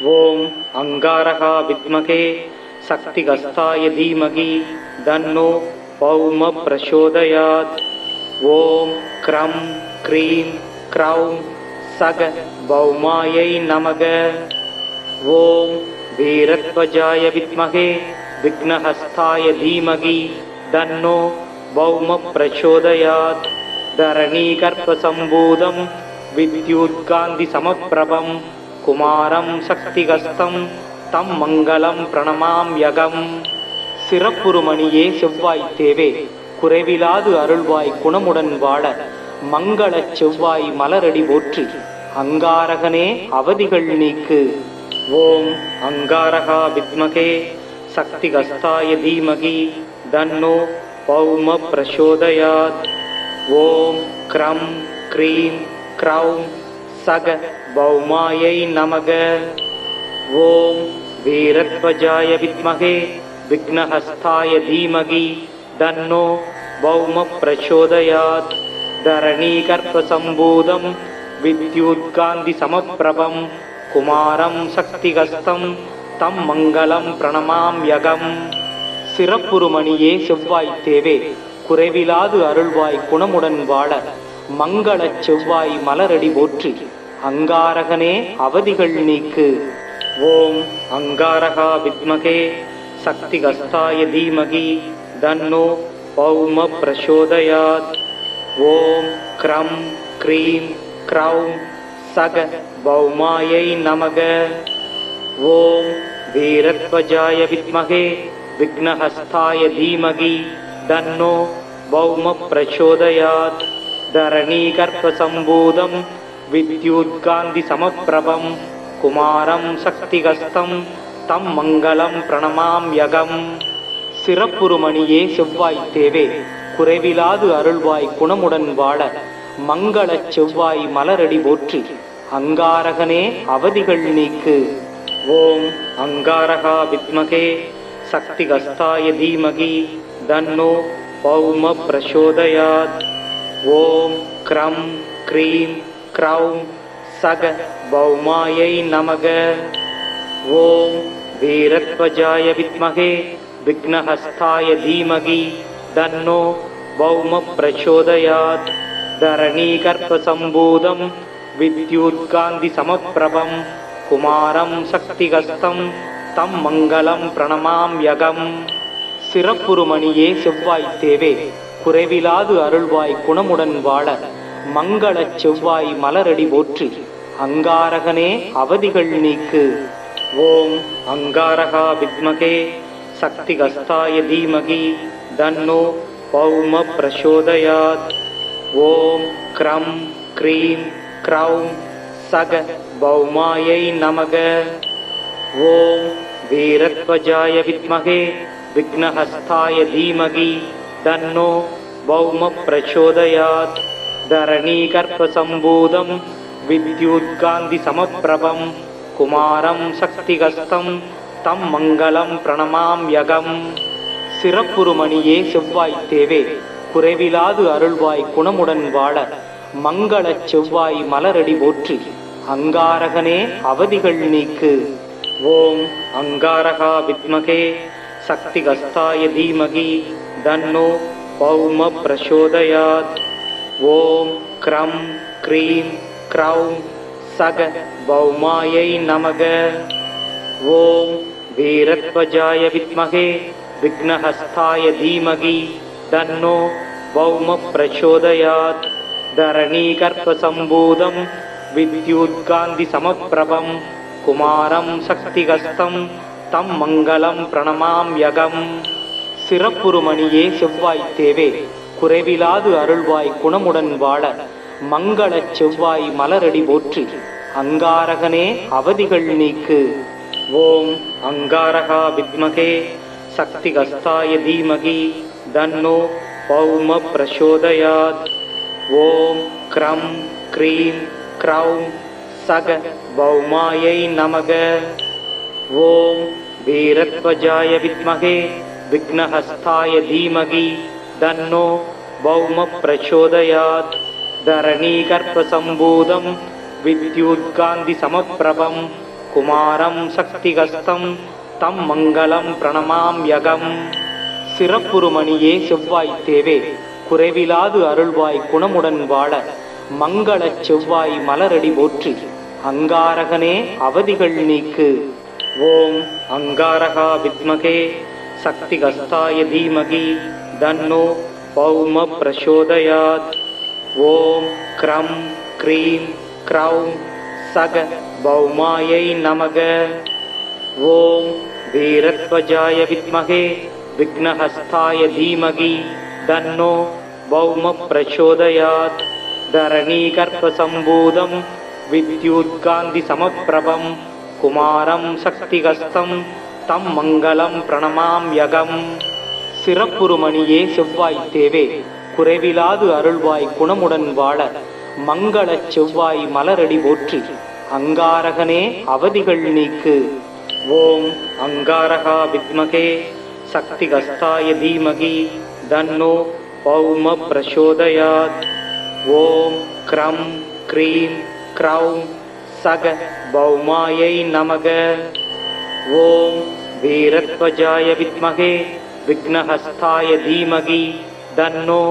ஓம் அங்காரகா வித்மகே சக்திகஸ்தாய தீமகி தன்னோ பௌம பிரசோதயாத். ஓம் க்ரம் க்ரீம் க்ரௌம் சக பௌமாயை நமக. ஓம் வீரத்வஜாய வித்மகே விக்னஹஸ்தாய தீமகி தன்னோ பௌம பிரசோதயாத். தரணீகர்ப்பசம்பூதம் வித்யுத்காந்தி சமப்பிரபம் குமாரம் சக்திகஸ்தம் தம் மங்களம் பிரணமாம்யகம். சிறப்புருமணியே செவ்வாய் தேவே, குறைவிலாது அருள்வாய் குணமுடன் வாழ மங்களச் செவ்வாய் மலரடி போற்றி. அங்காரகனே அவதிகள் நீக்கு. ஓம் அங்காரகா வித்மகே சக்திகஸ்தாய தீமகி தன்னோ பௌம பிரசோதயாத். ஓம் க்ரம் க்ரீம் க்ரௌம் சக பௌமாயை நமக. ஓம் வீரத்வஜாய வித்மகே விக்னஹஸ்தாய தீமகி தன்னோ பௌம பிரசோதயாத். தரணீகர்ப்பசம்பூதம் வித்யுத்காந்தி சமப்பிரபம் குமாரம் சக்திகஸ்தம் தம் மங்களம் பிரணமாம்யகம். சிறப்புருமணியே செவ்வாய் தேவே, குறைவிலாது அருள்வாய் குணமுடன் வாழ மங்களச் செவ்வாய் மலரடி போற்றி. அங்காரகனே அவதிகள் நீக்கு. ஓம் அங்காரகா வித்மகே சக்திகஸ்தாய தீமகி தன்னோ பௌம பிரசோதயாத். ஓம் க்ரம் க்ரீம் க்ரௌம் சக பௌமாயை நமக. ஓம் வீரத்வஜாய வித்மகே விக்னஹஸ்தாய தீமகி தன்னோ பௌம பிரசோதயாத். தரணீகர்ப்பசம்பூதம் வித்யுத்காந்தி சமப்பிரபம் குமாரம் சக்திகஸ்தம் தம் மங்களம் பிரணமாம்யகம். சிறப்புருமணியே செவ்வாய் தேவே, குறைவிலாது அருள்வாய் குணமுடன் வாழ மங்களச் செவ்வாய் மலரடி போற்றி. அங்காரகனே அவதிகள் நீக்கு. ஓம் அங்காரகா வித்மகே சக்திகஸ்தாய தீமகி தன்னோ பௌம பிரசோதயாத். ஓம் க்ரம் க்ரீம் க்ரௌம் சக பௌமாயை நமக. ஓம் வீரத்வஜாய வித்மகே விக்னஹஸ்தாய தீமகி தன்னோ பௌம பிரசோதயாத். தரணீகர்ப்பசம்பூதம் வித்யுத்காந்தி சமப்பிரபம் குமாரம் சக்திகஸ்தம் தம் மங்களம் பிரணமாம்யகம். சிறப்புருமணியே செவ்வாய் தேவே, குறைவிலாது அருள்வாய் குணமுடன் வாழ மங்களச் செவ்வாய் மலரடி போற்றி. அங்காரகனே அவதிகள் நீக்கு. ஓம் அங்காரகா வித்மகே சக்திகஸ்தாய தீமகி தன்னோ பௌம பிரசோதயாத். ஓம் க்ரம் க்ரீம் க்ரௌம் சக பௌமாயை நமக. ஓம் வீரத்வஜாய வித்மகே விக்னஹஸ்தாய தீமகி தன்னோ பௌம பிரசோதயாத். தரணீகர்ப்பசம்பூதம் வித்யுத்காந்தி சமப்பிரபம் குமாரம் சக்திகஸ்தம் தம் மங்களம் பிரணமாம்யகம். சிறப்புருமணியே செவ்வாய் தேவே, குறைவிலாது அருள்வாய் குணமுடன் வாழ மங்களச் செவ்வாய் மலரடி போற்றி. அங்காரகனே அவதிகள் நீக்கு. ஓம் அங்காரகா வித்மகே சக்திகஸ்தாய தீமகி தன்னோ பௌம பிரசோதயாத். ஓம் க்ரம் க்ரீம் க்ரௌம் சக பௌமாயை நமக. ஓம் வீரத்வஜாய வித்மகே விக்னஹஸ்தாய தீமகி தன்னோ பௌம பிரசோதயாத். தரணீகர்ப்பசம்பூதம் வித்யுத்காந்தி சமப்பிரபம் குமாரம் சக்திகஸ்தம் தம் மங்களம் பிரணமாம்யகம். சிறப்புருமணியே செவ்வாய் தேவே, குறைவிலாது அருள்வாய் குணமுடன் வாழ மங்களச் செவ்வாய் மலரடி போற்றி. அங்காரகனே அவதிகள் நீக்கு. ஓம் அங்காரகா வித்மகே சக்திகஸ்தாய தீமகி தன்னோ பௌம பிரசோதயாத். ஓம் க்ரம் க்ரீம் க்ரௌம் சக பௌமாயை நமக. ஓம் வீரத்வஜாய வித்மகே விக்னஹஸ்தாய தீமகி தன்னோ பௌம பிரசோதயாத். தரணீகர்ப்பசம்பூதம் வித்யுத்காந்தி சமப்பிரபம் குமாரம் சக்திகஸ்தம் தம் மங்களம் பிரணமாம்யகம். சிறப்புருமணியே செவ்வாய் தேவே குறைவிலாது அருள்வாய் குணமுடன் வாழ மங்களச் செவ்வாய் மலரடி போற்றி. அங்காரகனே அவதிகள் நீக்கு. ஓம் அங்காரகா வித்மகே சக்திகஸ்தாய தீமகி தன்னோ பௌம பிரசோதயாத். ஓம் க்ரம் க்ரீம் க்ரௌம் சக பௌமாயை நமக. ஓம் வீரத்வஜாய வித்மகே விக்னஹஸ்தாய தீமகி தன்னோ பௌம பிரசோதயாத். தரணீகர்ப்பசம்பூதம் வித்யுத்காந்தி சமப்பிரபம் குமாரம் சக்திகஸ்தம் தம் மங்களம் பிரணமாம்யகம். சிறப்புருமணியே செவ்வாய் தேவே குறைவிலாது அருள்வாய் குணமுடன் வாழ மங்களச் செவ்வாய் மலரடி போற்றி. அங்காரகனே அவதிகள் நீக்கு. ஓம் அங்காரகா வித்மகே சக்திகஸ்தாய தீமகி தன்னோ பௌம பிரசோதயாத். ஓம் க்ரம் க்ரீம் க்ரௌம் சக பௌமாயை நமக. ஓம் வீரத்வஜாய வித்மகே விக்னஹஸ்தாய தீமகி தன்னோ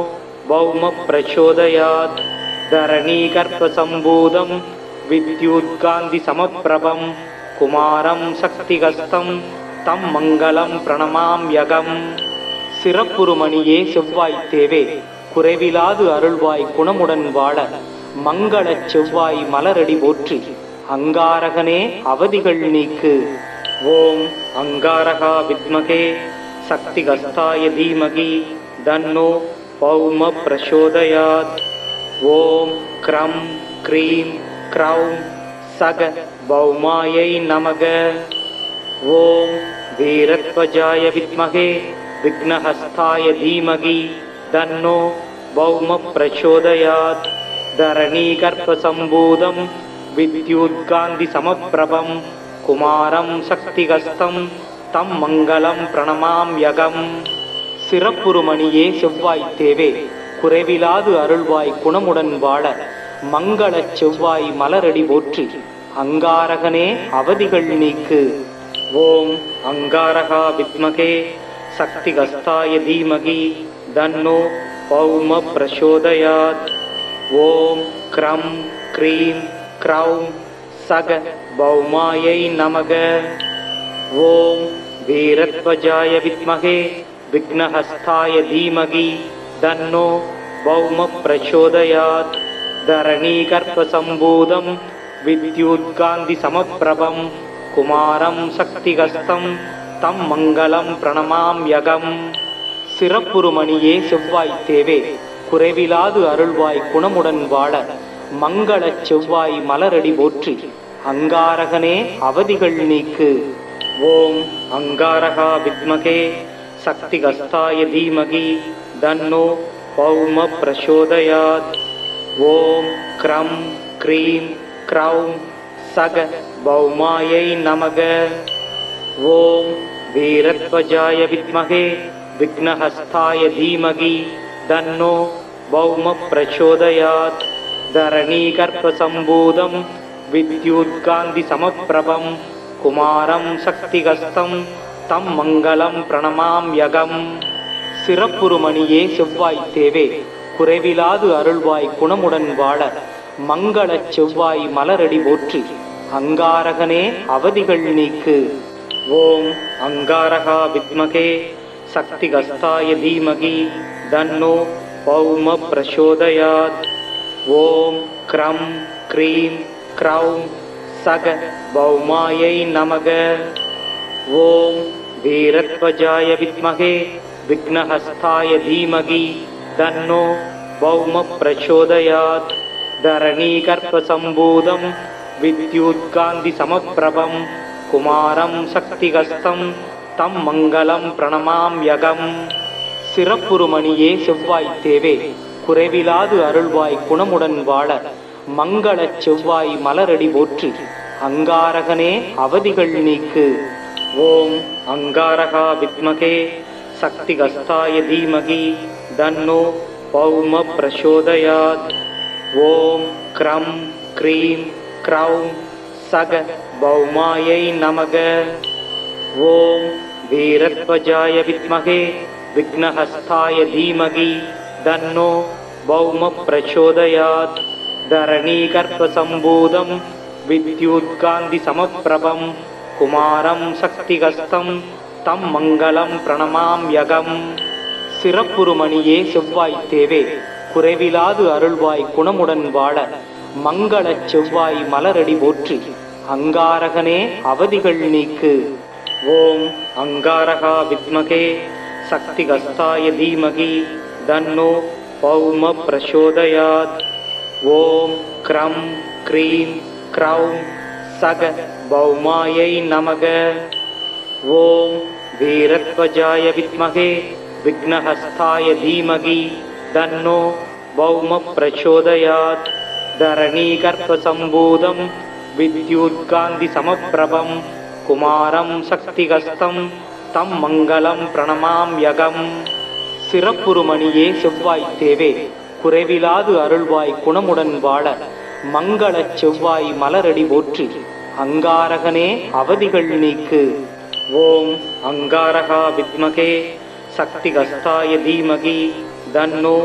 பௌம பிரசோதயாத். தரணீகர்ப்பசம்பூதம் வித்யுத்காந்தி சமப்பிரபம் குமாரம் சக்திகஸ்தம் தம் மங்களம் பிரணமாம்யகம். சிறப்புருமணியே செவ்வாய் தேவே குறைவிலாது அருள்வாய் குணமுடன் வாழ மங்களச் செவ்வாய் மலரடி போற்றி. அங்காரகனே அவதிகள் நீக்கு. ஓம் அங்காரகா வித்மகே சக்திகஸ்தாய தீமகி தன்னோ பௌம பிரசோதயாத். ஓம் க்ரம் க்ரீம் க்ரௌம் சக பௌமாயை நமக. ஓம் வீரத்வஜாய வித்மகே விக்னஹஸ்தாய தீமகி தன்னோ பௌம பிரசோதயாத். தரணீகர்ப்பசம்பூதம் வித்யுத்காந்தி சமப்பிரபம் குமாரம் சக்திகஸ்தம் தம் மங்களம் பிரணமாம்யகம். சிறப்புருமணியே செவ்வாய் தேவே குறைவிலாது அருள்வாய் குணமுடன் வாழ மங்களச் செவ்வாய் மலரடி போற்றி. அங்காரகனே அவதிகள் நீக்கு. ஓம் அங்காரகா வித்மகே சக்திகஸ்தாய தீமகி தன்னோ பௌம பிரசோதயாத். ஓம் க்ரம் க்ரீம் க்ரௌம் சக பௌமாயை நமக. ஓம் வீரத்வஜாய வித்மகே விக்னஹஸ்தாய தீமகி தன்னோ பௌம பிரசோதயாத். தரணீகர்ப்பசம்பூதம் வித்யுத்காந்தி சமப்பிரபம் குமாரம் சக்திகஸ்தம் தம் மங்களம் பிரணமாம்யகம். சிறப்புருமணியே செவ்வாய் தேவே குறைவிலாது அருள்வாய் குணமுடன் வாழ மங்களச் செவ்வாய் மலரடி போற்றி. அங்காரகனே அவதிகள் நீக்கு. ஓம் அங்காரகா வித்மகே சக்திகஸ்தாய தீமகி தன்னோ பௌம பிரசோதயாத். ஓம் க்ரம் க்ரீம் க்ரௌம் சக பௌமாயை நமக. ஓம் வீரத்வஜாய வித்மகே விக்னஹஸ்தாய தீமகி தன்னோ பௌம பிரசோதயாத். தரணீகர்ப்பசம்பூதம் வித்யுத்காந்தி சமப்பிரபம் குமாரம் சக்திகஸ்தம் தம் மங்களம் பிரணமாம்யகம். சிறப்புருமணியே செவ்வாய் தேவே குறைவிலாது அருள்வாய் குணமுடன் வாழ மங்களச் செவ்வாய் மலரடி போற்றி. அங்காரகனே அவதிகள் நீக்கு. ஓம் அங்காரகா வித்மகே சக்திகஸ்தாய தீமகி தன்னோ பௌம பிரசோதயாத். ஓம் க்ரம் க்ரீம் க்ரௌம் சக பௌமாயை நமக. ஓம் வீரத்வஜாய வித்மகே விக்னஹஸ்தாய தீமகி தன்னோ பௌம பிரசோதயாத். தரணீகர்ப்பசம்பூதம் வித்யுத்காந்தி சமப்பிரபம் குமாரம் சக்திகஸ்தம் தம் மங்களம் பிரணமாம்யகம். சிறப்புருமணியே செவ்வாய் தேவே குறைவிலாது அருள்வாய் குணமுடன் வாழ மங்களச் செவ்வாய் மலரடி போற்றி. அங்காரகனே அவதிகள் நீக்கு. ஓம் அங்காரகா வித்மகே சக்திகஸ்தாய தீமகி தன்னோ பௌம பிரசோதயாத். ஓம் க்ரம் க்ரீம் க்ரௌம் சக பௌமாயை நமக. ஓம் வீரத்வஜாய வித்மகே விக்னஹஸ்தாய தீமகி தன்னோ பௌம பிரச்சோதயாத். தரணீகர்ப்பசம்பூதம் வித்யுத்காந்தி சமப்பிரபம் குமாரம் சக்திகஸ்தம் தம் மங்களம் பிரணமாம்யகம். சிறப்புருமணியே செவ்வாய் தேவே, குறைவிலாது அருள்வாய் குணமுடன் வாழ மங்களச் செவ்வாய் மலரடி போற்றி. அங்காரகனே அவதிகள் நீக்கு. ஓம் அங்காரகா வித்மகே சக்திகஸ்தாய தீமகி தன்னோ பௌம பிரசோதயாத். ஓம் க்ரம் க்ரீம் க்ரௌம் சக பௌமாயை நமக. ஓம் வீரத்வஜாய வித்மகே விக்னஹஸ்தாய தீமகி தன்னோ பௌம பிரச்சோதயாத். தரணீகர்ப்பசம்பூதம் வித்யுத்காந்தி சமப்பிரபம் குமாரம் சக்திகஸ்தம் தம் மங்களம் பிரணமாம்யகம். சிறப்புருமணியே செவ்வாய் தேவே, குறைவிலாது அருள்வாய் குணமுடன் வாழ மங்களச் செவ்வாய் மலரடி போற்றி. அங்காரகனே அவதிகள் நீக்கு. ஓம் அங்காரகா வித்மகே சக்திகஸ்தாய தீமகி தன்னோ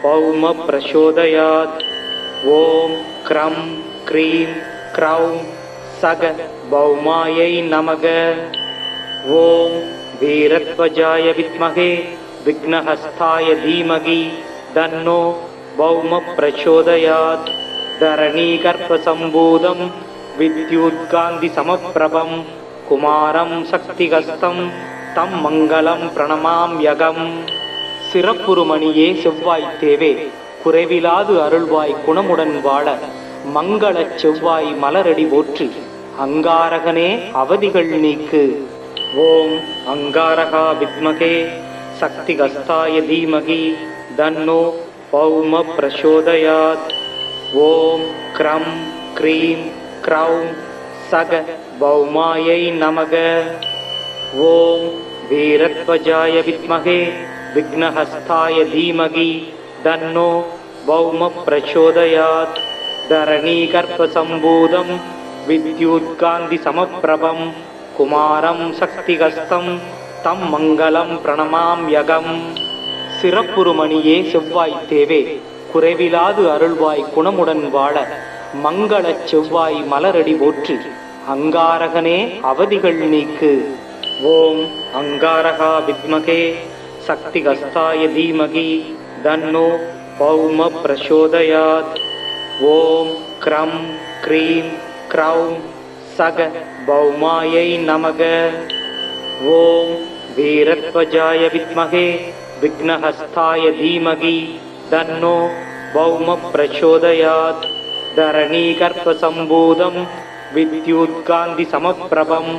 பௌம பிரசோதயாத். ஓம் க்ரம் க்ரீம் க்ரௌம் சக பௌமாயை நமக. ஓம் வீரத்வஜாய வித்மகே விக்னஹஸ்தாய தீமகி தன்னோ பௌம பிரச்சோதயாத். தரணீகர்ப்பசம்பூதம் வித்யுத்காந்தி சமப்பிரபம் குமாரம் சக்திகஸ்தம் தம் மங்களம் பிரணமாம்யகம். சிறப்புருமணியே செவ்வாய் தேவே, குறைவிலாது அருள்வாய் குணமுடன் வாழ மங்களச் செவ்வாய் மலரடி போற்றி. அங்காரகனே அவதிகள் நீக்கு. ஓம் அங்காரகா வித்மகே சக்திகஸ்தாய தீமகி தன்னோ பௌம பிரசோதயாத். ஓம் க்ரம் க்ரீம் க்ரௌம் சக பௌமாயை நமக. ஓம் வீரத்வஜாய வித்மகே விக்னஹஸ்தாய தீமகி தன்னோ பௌம பிரச்சோதயாத். தரணீகர்ப்பசம்பூதம் வித்யுத்காந்தி சமப்பிரபம் குமாரம் சக்திகஸ்தம் தம் மங்களம் பிரணமாம்யகம். சிறப்புருமணியே செவ்வாய் தேவே, குறைவிலாது அருள்வாய் குணமுடன் வாழ மங்களச் செவ்வாய் மலரடி போற்றி. அங்காரகனே அவதிகள் நீக்கு. ஓம் அங்காரகா வித்மகே சக்திகஸ்தாய தீமகி தன்னோ பௌம பிரசோதயாத். ஓம் க்ரம் க்ரீம் க்ரௌம் சக பௌமாயை நமக. ஓம் வீரத்வஜாய வித்மகே விக்னஹஸ்தாய தீமகி தன்னோ பௌம பிரச்சோதயாத். தரணீகர்ப்பசம்பூதம் வித்யுத்காந்தி சமப்பிரபம்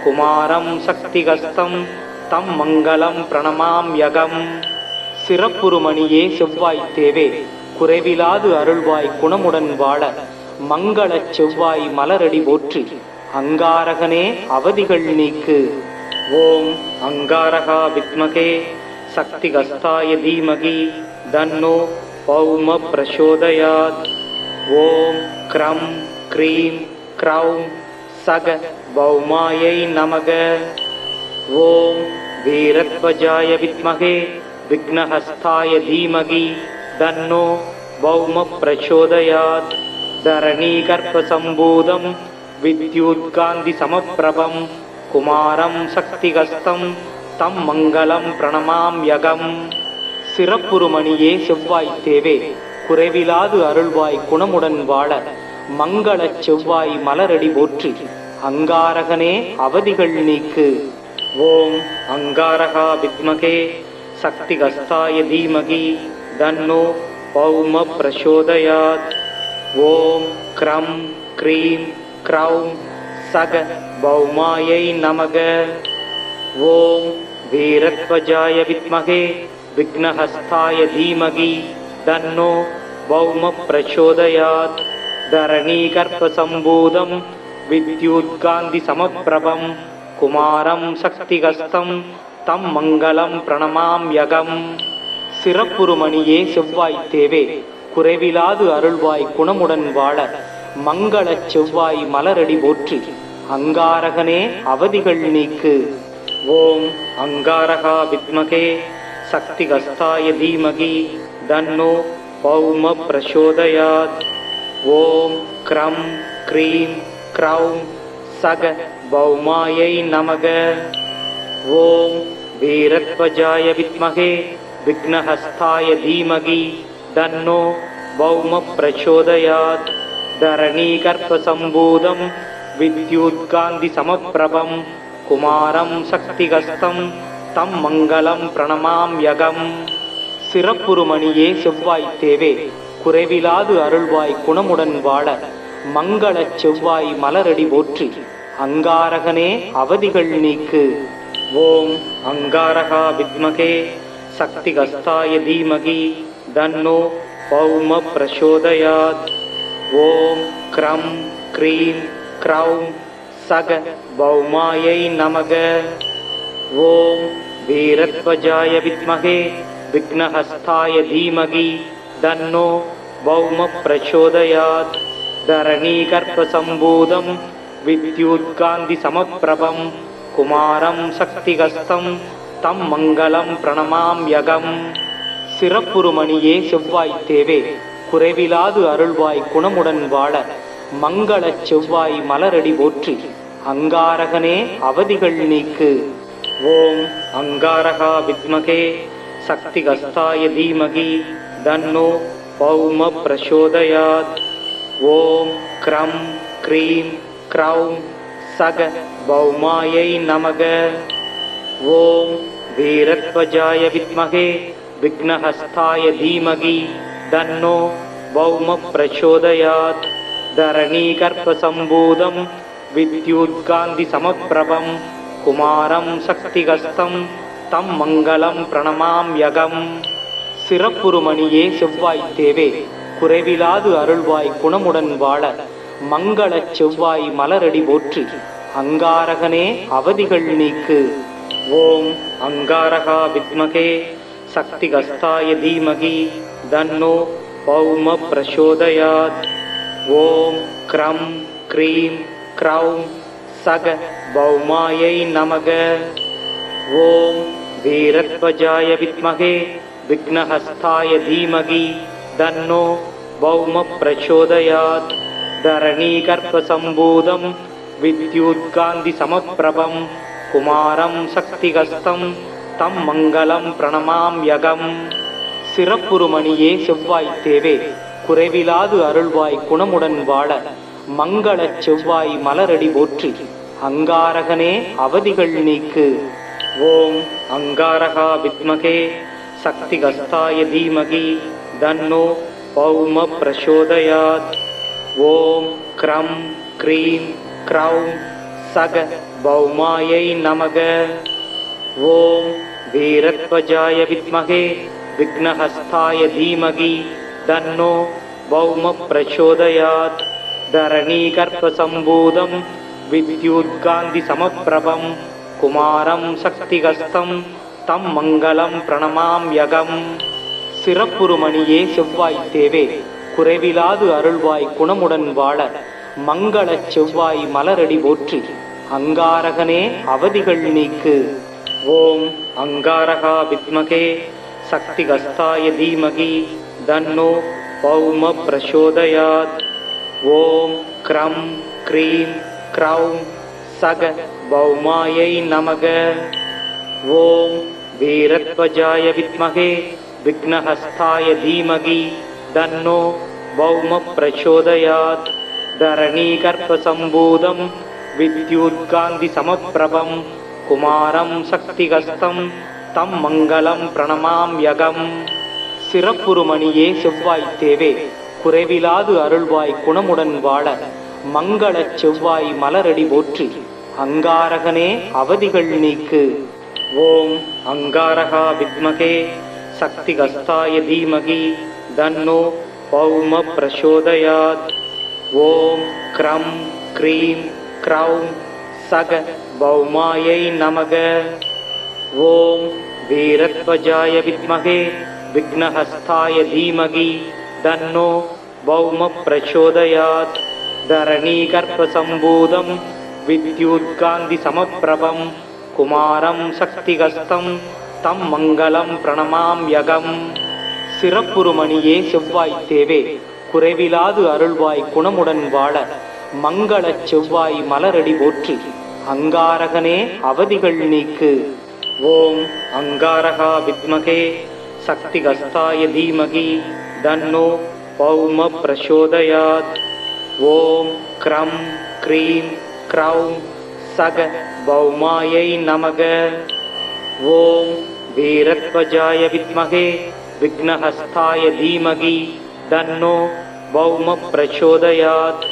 குமாரம் சக்திகஸ்தம் தம் மங்களம் பிரணமாம்யகம். சிறப்புருமணியே செவ்வாய் தேவே, குறைவிலாது அருள்வாய் குணமுடன் வாழ மங்களச் செவ்வாய் மலரடி போற்றி. அங்காரகனே அவதிகள் நீக்கு. ஓம் அங்காரகா வித்மகே சக்திகஸ்தாய தீமகி தன்னோ பௌம பிரசோதயாத். ஓம் க்ரம் க்ரீம் க்ரௌம் சக பௌமாயை நமக. ஓம் வீரத்வஜாய வித்மகே விக்னஹஸ்தாய தீமகி தன்னோ பௌம பிரச்சோதயாத். தரணீகர்ப்பசம்பூதம் வித்யுத்காந்தி சமப்பிரபம் குமாரம் சக்திகஸ்தம் தம் மங்களம் பிரணமாம்யகம். சிறப்புருமணியே செவ்வாய் தேவே, குறைவிலாது அருள்வாய் குணமுடன் வாழ மங்களச் செவ்வாய் மலரடி போற்றி. அங்காரகனே அவதிகள் நீக்கு. ஓம் அங்காரகா வித்மகே சக்திகஸ்தாய தீமகி தன்னோ பௌம பிரசோதயாத். ஓம் க்ரம் க்ரீம் க்ரௌம் சக பௌமாயை நமக. ஓம் வீரத்வஜாய வித்மகே விக்னஹஸ்தாய தீமகி தன்னோ பௌம பிரச்சோதயாத். தரணீகர்ப்பசம்பூதம் வித்யுத்காந்தி சமப்பிரபம் குமாரம் சக்திகஸ்தம் தம் மங்களம் பிரணமாம்யகம். சிறப்புருமணியே செவ்வாய் தேவே, குறைவிலாது அருள்வாய் குணமுடன் வாழ மங்களச் செவ்வாய் மலரடி போற்றி. அங்காரகனே அவதிகள் நீக்கு. ஓம் அங்காரகா வித்மகே சக்திகஸ்தாய தீமகி தன்னோ பௌம பிரசோதயாத். ஓம் க்ரம் க்ரீம் க்ரௌம் சக பௌமாயை நமக. ஓம் வீரத்வஜாய வித்மகே விக்னஹஸ்தாய தீமகி தன்னோ பௌம பிரசோதயாத். தரணீகர்ப்பசம்பூதம் வித்யுத்காந்தி சமப்பிரபம் குமாரம் சக்திகஸ்தம் தம் மங்களம் பிரணமாம்யகம். சிறப்புருமணியே செவ்வாய் தேவே குறைவிலாது அருள்வாய் குணமுடன் வாழ மங்களச் செவ்வாய் மலரடி போற்றி. அங்காரகனே அவதிகள் நீக்கு. ஓம் அங்காரகா வித்மகே சக்திகஸ்தாய தீமகி தன்னோ பௌம பிரசோதயாத். ஓம் க்ரம் க்ரீம் க்ரௌம் சக பௌமாயை நமக. ஓம் வீரத்வஜாய வித்மகே விக்னஹஸ்தாய தீமகி தன்னோ பௌம பிரசோதயாத். தரணீகர்ப்பசம்பூதம் வித்யுத்காந்தி சமப்பிரபம் குமாரம் சக்திகஸ்தம் தம் மங்களம் பிரணமாம்யகம். சிறப்புருமணியே செவ்வாய் தேவே குறைவிலாது அருள்வாய் குணமுடன் வாழ மங்களச் செவ்வாய் மலரடி போற்றி. அங்காரகனே அவதிகள் நீக்கு. ஓம் அங்காரகா வித்மகே சக்திகஸ்தாய தீமகி தன்னோ பௌம பிரசோதயாத். ஓம் க்ரம் க்ரீம் க்ரௌம் சக பௌமாயை நமக. ஓம் வீரத்வஜாய வித்மகே விக்னஹஸ்தாய தீமகி தன்னோ பௌம பிரசோதயாத். தரணீகர்ப்பசம்பூதம் வித்யுத்காந்தி சமப்பிரபம் குமாரம் சக்திகஸ்தம் தம் மங்களம் பிரணமாம்யகம். சிறப்புருமணியே செவ்வாய் தேவே குறைவிலாது அருள்வாய் குணமுடன் வாழ மங்களச் செவ்வாய் மலரடி போற்றி. அங்காரகனே அவதிகள் நீக்கு. ஓம் அங்காரகா வித்மகே சக்திகஸ்தாய தீமகி தன்னோ பௌம பிரசோதயாத். ஓம் க்ரம் க்ரீம் க்ரௌம் சக பௌமாயை நமக. ஓம் வீரத்வஜாய வித்மகே விக்னஹஸ்தாய தீமகி தன்னோ பௌம பிரசோதயாத். தரணீகர்ப்பசம்பூதம் வித்யுத்காந்தி சமப்பிரபம் குமாரம் சக்திகஸ்தம் தம் மங்களம் பிரணமாம்யகம். சிறப்புருமணியே செவ்வாய் தேவே குறைவிலாது அருள்வாய் குணமுடன் வாழ மங்களச் செவ்வாய் மலரடி போற்றி. அங்காரகனே அவதிகள் நீக்கு. ஓம் அங்காரகா வித்மகே சக்திகஸ்தாய தீமகி தன்னோ பௌம பிரசோதயாத். ஓம் க்ரம் க்ரீம் க்ரௌம் சக பௌமாயை நமக. ஓம் வீரத்வஜாய வித்மகே விக்னஹஸ்தாய தீமகி தன்னோ பௌம பிரசோதயாத். தரணீகர்ப்பசம்பூதம் வித்யுத்காந்தி சமப்பிரபம் குமாரம் சக்திகஸ்தம் தம் மங்களம் பிரணமாம்யகம். சிறப்புருமணியே செவ்வாய் தேவே குறைவிலாது அருள்வாய் குணமுடன் வாழ மங்களச் செவ்வாய் மலரடி போற்றி. அங்காரகனே அவதிகள் நீக்கு. ஓம் அங்காரகா வித்மகே சக்திகஸ்தாய தீமகி தன்னோ பௌம பிரசோதயாத். ஓம் க்ரம் க்ரீம் க்ரௌம் சக பௌமாயை நமக. ஓம் வீரத்வஜாய வித்மகே விக்னஹஸ்தாய தீமகி தன்னோ பௌம பிரசோதயாத். தரணீகர்ப்பசம்பூதம் வித்யுத்காந்தி சமப்பிரபம் குமாரம் சக்திகஸ்தம் தம் மங்களம் பிரணமாம்யகம். சிறப்புருமணியே செவ்வாய் தேவே குறைவிலாது அருள்வாய் குணமுடன் வாழ மங்களச் செவ்வாய் மலரடி போற்றி. அங்காரகனே அவதிகள் நீக்கு. ஓம் அங்காரகா வித்மகே சக்திகஸ்தாய தீமகி தன்னோ பௌம பிரசோதயாத். ஓம் க்ரம் க்ரீம் க்ரௌம் சக பௌமாயை நமக. ஓம் வீரத்வஜாய வித்மகே விக்னஹஸ்தாய தீமகி தன்னோ பௌம பிரசோதயாத். தரணீகர்ப்பசம்பூதம் வித்யுத்காந்தி சமப்பிரபம் குமாரம் சக்திகஸ்தம் தம் மங்களம் பிரணமாம்யகம். சிறப்புருமணியே செவ்வாய் தேவே, குறைவிலாது அருள்வாய் குணமுடன் வாழ மங்களச் செவ்வாய் மலரடி போற்றி. அங்காரகனே அவதிகள் நீக்கு. ஓம் அங்காரகா வித்மகே சக்திகஸ்தாய தீமகி தன்னோ பௌம பிரசோதயாத். ஓம் க்ரம் க்ரீம் க்ரௌம் சக பௌமாயை நமக. ஓம் வீரத்வஜாய வித்மகே விக்னஹஸ்தாய தீமகி தன்னோ பௌம பிரசோதயாத்.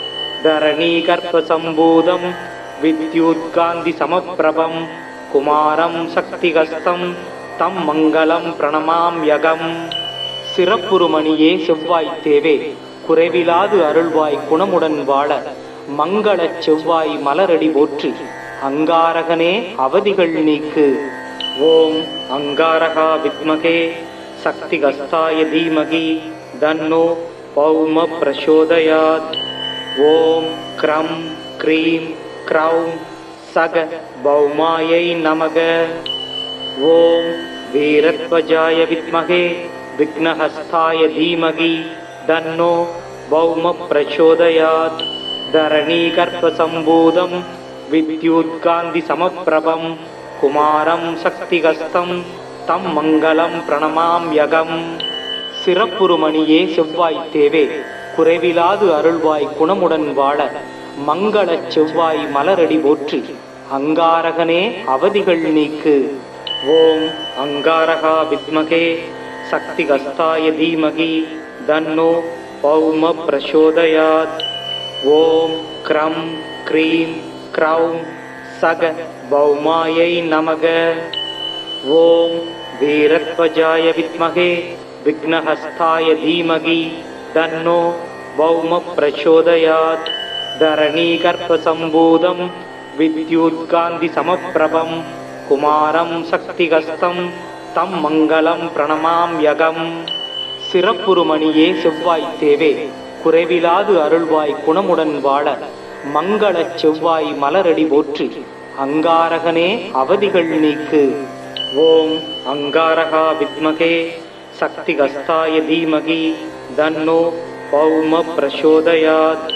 தரணீகர்ப்பசம்பூதம் வித்யுத்காந்தி சமப்பிரபம் குமாரம் சக்திகஸ்தம் தம் மங்களம் பிரணமாம்யகம். சிறப்புருமணியே செவ்வாய் தேவே, குறைவிலாது அருள்வாய் குணமுடன் வாழ மங்களச் செவ்வாய் மலரடி போற்றி. அங்காரகனே அவதிகள் நீக்கு. ஓம் அங்காரகா வித்மகே சக்திகஸ்தாய தீமகி தன்னோ பௌம பிரசோதயாத். ஓம் க்ரம் க்ரீம் க்ரௌம் சக பௌமாயை நமக. ஓம் வீரத்வஜாய வித்மகே விக்னஹஸ்தாய தீமகி தன்னோ பௌம பிரசோதயாத். தரணீகர்ப்பசம்பூதம் வித்யுத்காந்தி சமப்பிரபம் குமாரம் சக்திகஸ்தம் தம் மங்களம் பிரணமாம்யகம். சிறப்புருமணியே செவ்வாய் தேவே, குறைவிலாது அருள்வாய் குணமுடன் வாழ மங்களச் செவ்வாய் மலரடி போற்றி. அங்காரகனே அவதிகள் நீக்கு. ஓம் அங்காரகா வித்மகே சக்திகஸ்தாய தீமகி தன்னோ பௌம பிரசோதயாத். ஓம் க்ரம் க்ரீம் க்ரௌம் சக பௌமாயை நமக. ஓம் வீரத்வஜாய வித்மகே விக்னஹஸ்தாய தீமகி தன்னோ பௌம பிரசோதயாத். தரணீகர்ப்பசம்பூதம் வித்யுத்காந்தி சமப்பிரபம் குமாரம் சக்திகஸ்தம் தம் மங்களம் பிரணமாம்யகம். சிறப்புருமணியே செவ்வாய் தேவே, குறைவிலாது அருள்வாய் குணமுடன் வாழ மங்களச் செவ்வாய் மலரடி போற்றி. அங்காரகனே அவதிகள் நீக்கு. ஓம் அங்காரகா வித்மகே சக்திகஸ்தாய தீமகி தன்னோ பௌம பிரசோதயாத்.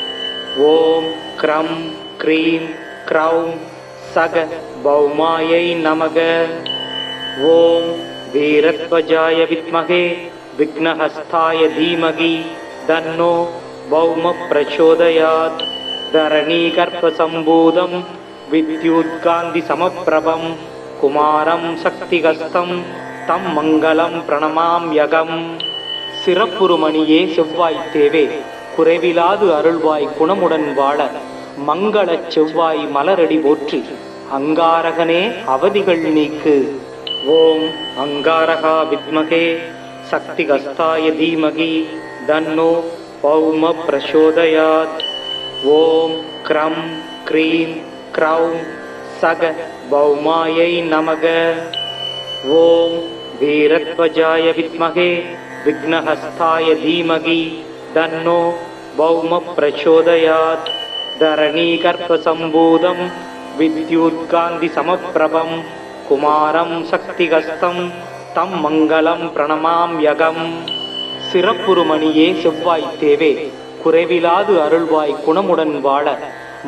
ஓம் க்ரம் க்ரீம் க்ரௌம் சக பௌமாயை நமக. ஓம் வீரத்வஜாய வித்மகே விக்னஹஸ்தாய தீமகி தன்னோ பௌம பிரசோதயாத். தரணீகர்ப்பசம்பூதம் வித்யுத்காந்தி சமப்பிரபம் குமாரம் சக்திகஸ்தம் தம் மங்களம் பிரணமாம்யகம். சிறப்புருமணியே செவ்வாய் தேவே, குறைவிலாது அருள்வாய் குணமுடன் வாழ மங்களச் செவ்வாய் மலரடி போற்றி. அங்காரகனே அவதிகள் நீக்கு. ஓம் அங்காரகா வித்மகே சக்திகஸ்தாய தீமகி தன்னோ பௌம பிரசோதயாத். ஓம் க்ரம் க்ரீம் க்ரௌம் சக பௌமாயை நமக. ஓம் வீரத்வஜாய வித்மகே விக்னஹஸ்தாய தீமகி தன்னோ பௌம பிரசோதயாத். தரணீகர்ப்பசம்பூதம் வித்யுத்காந்தி சமப்பிரபம் குமாரம் சக்திகஸ்தம் தம் மங்களம் பிரணமாம்யகம். சிறப்புருமணியே செவ்வாய் தேவே, குறைவிலாது அருள்வாய் குணமுடன் வாழ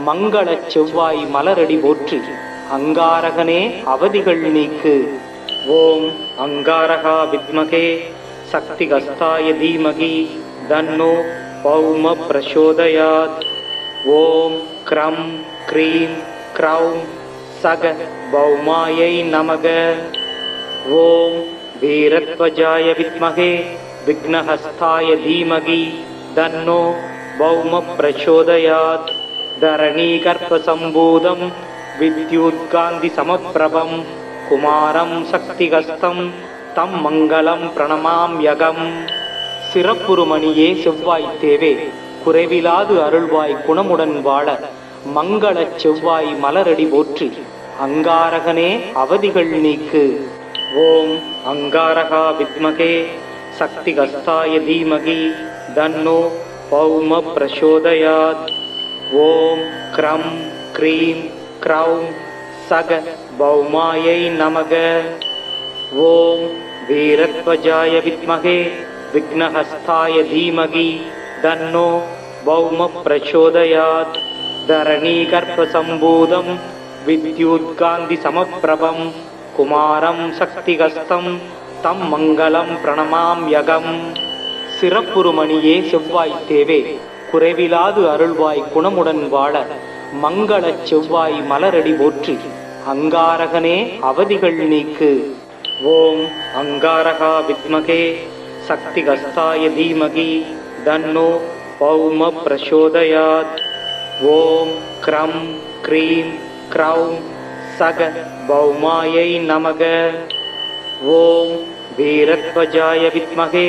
மங்களச் செவ்வாய் மலரடி போற்றி. அங்காரகனே அவதிகள் நீக்கு. ஓம் அங்காரகா வித்மகே சக்திகஸ்தாய தீமகி தன்னோ பௌம பிரசோதயாத். ஓம் க்ரம் க்ரீம் க்ரௌம் சக பௌமாயை நமக. ஓம் வீரத்வஜாய வித்மகே விக்னஹஸ்தாய தீமகி தன்னோ பௌம பிரசோதயாத். தரணீகர்ப்பசம்பூதம் வித்யுத்காந்தி சமப்பிரபம் குமாரம் சக்திகஸ்தம் தம் மங்களம் பிரணமாம்யகம். சிறப்புருமணியே செவ்வாய் தேவே, குறைவிலாது அருள்வாய் குணமுடன் வாழ மங்களச் செவ்வாய் மலரடி போற்றி. அங்காரகனே அவதிகள் நீக்கு. ஓம் அங்காரகா வித்மகே சக்திகஸ்தாய தீமகி தன்னோ பௌம பிரசோதயாத். ஓம் க்ரம் க்ரீம் க்ரௌம் சக பௌமாயை நமக. ஓம் வீரத்வஜாய வித்மகே விக்னஹஸ்தாய தீமகி தன்னோ பௌம பிரச்சோதயாத். தரணீகர்ப்பசம்பூதம் வித்யுத்காந்தி சமப்பிரபம் குமாரம் சக்திகஸ்தம் தம் மங்களம் பிரணமாம்யகம். சிறப்புருமணியே செவ்வாய் தேவே குறைவிலாது அருள்வாய் குணமுடன் வாழ மங்களச் செவ்வாய் மலரடி போற்றி அங்காரகனே அவதிகள் நீக்கு. ஓம் அங்காரகா வித்மகே சக்திகஸ்தாய தீமகி தன்னோ பௌம பிரச்சோதயாத். ஓம் க்ரம் க்ரீம் க்ரௌம் சக பௌமாயை நமக. ஓம் வீரத்வஜாய வித்மகே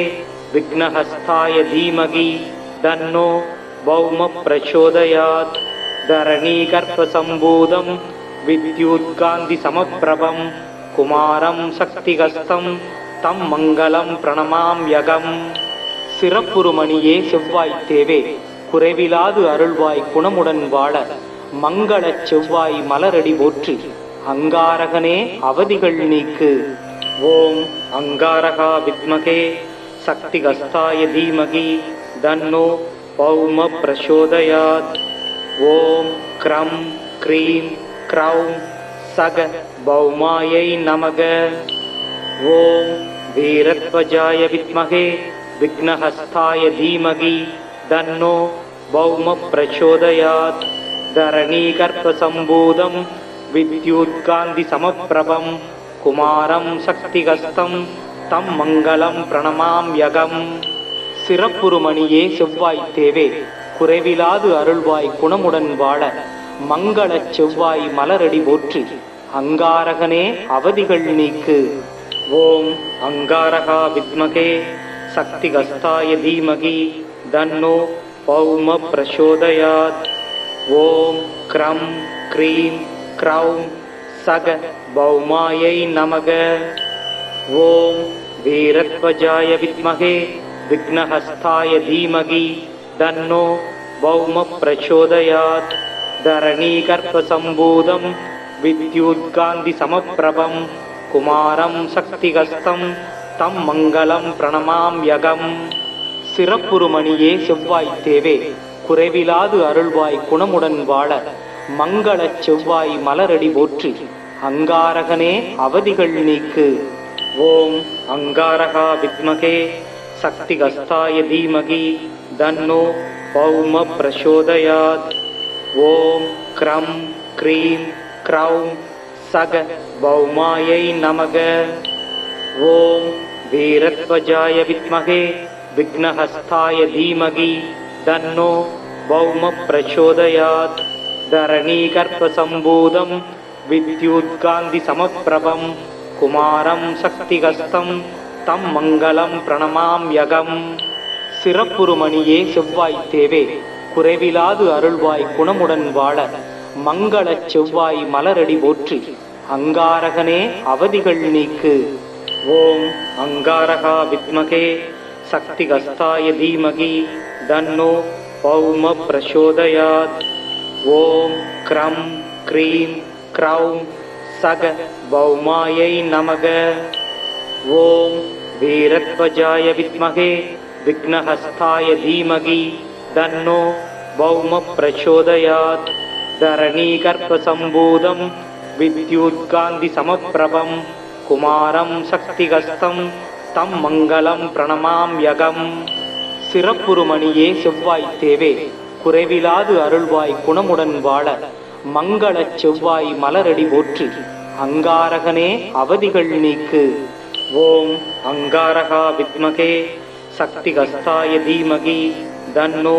விக்னஹஸ்தாய தீமகி தன்னோ பௌம பிரச்சோதயாத். தரணீகர்ப்பசம்பூதம் வித்யுத்காந்தி சமப்பிரபம் குமாரம் சக்திகஸ்தம் தம் மங்களம் பிரணமாம்யகம். சிறப்புருமணியே செவ்வாய் தேவே குறைவிலாது அருள்வாய் குணமுடன் வாழ மங்களச் செவ்வாய் மலரடி போற்றி அங்காரகனே அவதிகள் நீக்கு. ஓம் அங்காரகா வித்மகே சக்திகஸ்தாய தீமகி தன்னோ பௌம பிரச்சோதயாத். ஓம் க்ரம் க்ரீம் க்ரௌம் சக பௌமாயை நமக. ஓம் வீரத்வஜாய வித்மகே விக்னஹஸ்தாய தீமகி தன்னோ பௌம பிரச்சோதயாத். தரணீகர்ப்பசம்பூதம் வித்யுத்காந்தி சமப்பிரபம் குமாரம் சக்திகஸ்தம் தம் மங்களம் பிரணமாம்யகம். சிறப்புருமணியே செவ்வாய் தேவே குறைவிலாது அருள்வாய் குணமுடன் வாழ மங்களச் செவ்வாய் மலரடி போற்றி அங்காரகனே அவதிகள் நீக்கு. ஓம் அங்காரகா வித்மகே சக்திகஸ்தாய தீமகி தன்னோ பௌம பிரச்சோதயாத். ஓம் க்ரம் க்ரீம் க்ரௌம் சக பௌமாயை நமக. ஓம் வீரத்வஜாய வித்மகே விக்னஹஸ்தாய தீமகி தன்னோ பௌம பிரச்சோதயாத். தரணீகர்ப்பசம்பூதம் வித்யுத்காந்தி சமப்பிரபம் குமாரம் சக்திகஸ்தம் தம் மங்களம் பிரணமாம்யகம். சிறப்புருமணியே செவ்வாய் தேவே குறைவிலாது அருள்வாய் குணமுடன் வாழ மங்களச் செவ்வாய் மலரடி போற்றி அங்காரகனே அவதிகள் நீக்கு. ஓம் அங்காரகா வித்மகே சக்திகஸ்தாய தீமகி தன்னோ பௌம பிரச்சோதயாத். ஓம் க்ரம் க்ரீம் க்ரௌம் சக பௌமாயை நமக. ஓம் வீரத்வஜாய வித்மகே விக்னஹஸ்தாய தீமகி தன்னோ பௌம பிரச்சோதயாத். தரணீகர்ப்பசம்பூதம் வித்யுத்காந்தி சமப்பிரபம் குமாரம் சக்திகஸ்தம் தம் மங்களம் பிரணமாம்யகம். சிறப்புருமணியே செவ்வாய் தேவே குறைவிலாது அருள்வாய் குணமுடன் வாழ மங்களச் செவ்வாய் மலரடி போற்றி அங்காரகனே அவதிகள் நீக்கு. ஓம் அங்காரகா வித்மகே சக்திகஸ்தாய தீமகி தன்னோ பௌம பிரச்சோதயாத். ஓம் க்ரம் க்ரீம் க்ரௌம் சக பௌமாயை நமக. ஓம் வீரத்வஜாய வித்மகே விக்னஹஸ்தாய தீமகி தன்னோ பௌம பிரச்சோதயாத். தரணீகர்ப்பசம்பூதம் வித்யுத்காந்தி சமப்பிரபம் குமாரம் சக்திகஸ்தம் தம் மங்களம் பிரணமாம்யகம். சிறப்புருமணியே செவ்வாய் தேவே குறைவிலாது அருள்வாய் குணமுடன் வாழ மங்களச் செவ்வாய் மலரடி போற்றி அங்காரகனே அவதிகள் நீக்கு. ஓம் அங்காரகா வித்மகே சக்திகஸ்தாய தீமகி தன்னோ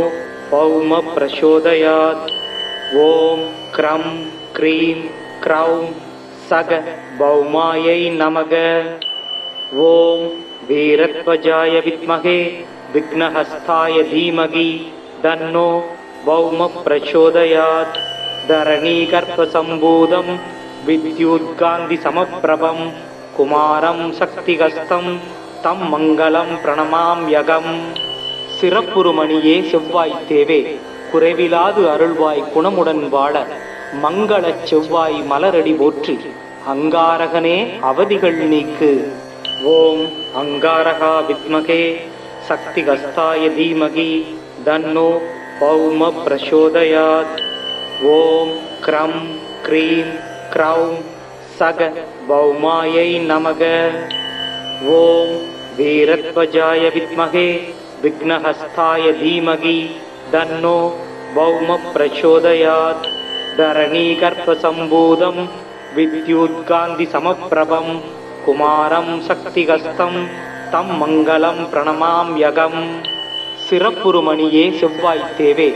பௌம பிரச்சோதயாத். ஓம் க்ரம் க்ரீம் க்ரௌம் சக பௌமாயை நமக. ஓம் வீரத்வஜாய வித்மகே விக்னஹஸ்தாய தீமகி தன்னோ பௌம பிரச்சோதயாத். தரணீகர்ப்பசம்பூதம் வித்யுத்காந்தி சமப்பிரபம் குமாரம் சக்திகஸ்தம் தம் மங்களம் பிரணமாம்யகம். சிறப்புருமணியே செவ்வாய் தேவே குறைவிலாது அருள்வாய் குணமுடன் வாழ மங்களச் செவ்வாய் மலரடி போற்றி. அங்காரகனே அவதிகள் நீக்கு. ஓம் அங்காரகா வித்மகே சக்திகஸ்தாய தீமகி தன்னோ பௌம பிரசோதயாத். ஓம் க்ரம் க்ரீம் க்ரௌம் சக பௌமாயை நமக. ஓம் வீரத்வஜாய வித்மகே விக்னஹஸ்தாய தீமகி தன்னோ பௌம பிரசோதயாத். தரணீகர்ப்பசம்பூதம் வித்யுத்காந்தி சமப்பிரபம் குமாரம் சக்திகஸ்தம் தம் மங்களம் பிரணமாம்யகம். சிறப்புருமணியே செவ்வாய் தேவே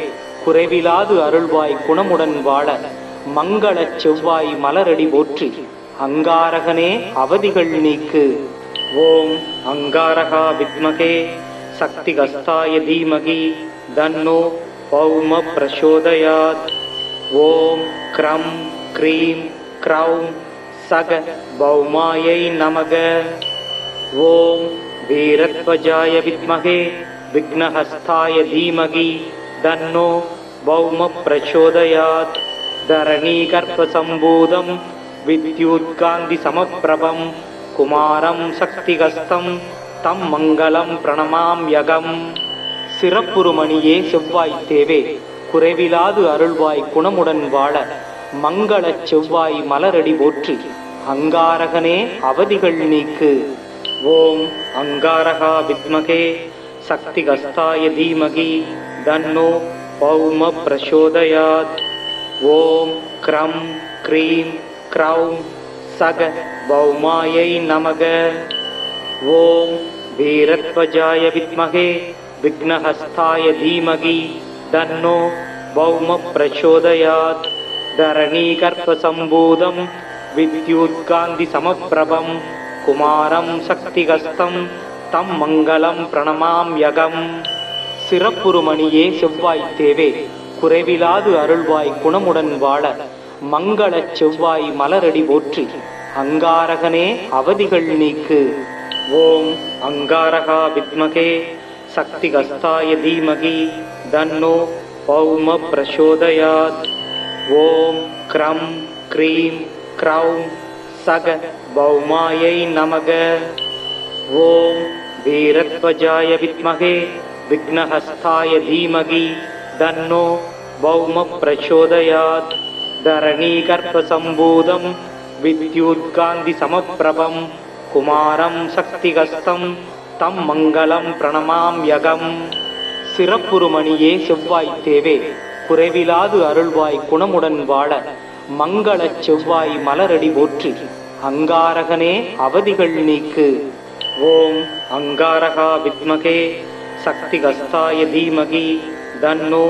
குறைவிலாது அருள்வாய் குணமுடன் வாழ மங்களச் செவ்வாய் மலரடி போற்றி. அங்காரகனே அவதிகள் நீக்கு. ஓம் அங்காரகா வித்மகே சக்திகஸ்தாய தீமகி தன்னோ பௌம பிரசோதயாத். ஓம் க்ரம் க்ரீம் க்ரௌம் சக பௌமாயை நமக. ஓம் வீரத்வஜாய வித்மகே விக்னஹஸ்தாய தீமகி தன்னோ பௌம பிரசோதயாத். தரணீகர்ப்பசம்பூதம் வித்யுத்காந்தி சமப்பிரபம் குமாரம் சக்திகஸ்தம் தம் மங்களம் பிரணமாம்யகம். சிறப்புருமணியே செவ்வாய் தேவே குறைவிலாது அருள்வாய் குணமுடன் வாழ மங்களச் செவ்வாய் மலரடி போற்றி. அங்காரகனே அவதிகள் நீக்கு. ஓம் அங்காரகா வித்மகே சக்திகஸ்தாய தீமகி தன்னோ பௌம பிரசோதயாத். ஓம் க்ரம் க்ரீம் க்ரௌம் சக பௌமாயை நமக. ஓம் வீரத்வஜாய வித்மகே விக்னஹஸ்தாய தீமகி தன்னோ பௌம பிரசோதயாத். தரணீகர்ப்பசம்பூதம் வித்யுத்காந்தி சமப்பிரபம் குமாரம் சக்திகஸ்தம் தம் மங்களம் பிரணமாம்யகம். சிறப்புருமணியே செவ்வாய் தேவே குறைவிலாது அருள்வாய் குணமுடன் வாழ மங்களச் செவ்வாய் மலரடி போற்றி. அங்காரகனே அவதிகள் நீக்கு. ஓம் அங்காரகா வித்மகே சக்திகஸ்தாய தீமகி தன்னோ பௌம பிரசோதயாத். ஓம் க்ரம் க்ரீம் க்ரௌம் சக பௌமாயை நமக. ஓம் வீரத்வஜாய வித்மகே விக்னஹஸ்தாய தீமகி தன்னோ பௌம பிரசோதயாத். தரணீகர்ப்பசம்பூதம் வித்யுத்காந்தி சமப்பிரபம் குமாரம் சக்திகஸ்தம் தம் மங்களம் பிரணமாம்யகம். சிறப்புருமணியே செவ்வாய் தேவே குறைவிலாது அருள்வாய் குணமுடன் வாழ மங்களச் செவ்வாய் மலரடி போற்றி. அங்காரகனே அவதிகள் நீக்கு. ஓம் அங்காரகா வித்மகே சக்திகஸ்தாய தீமகி தன்னோ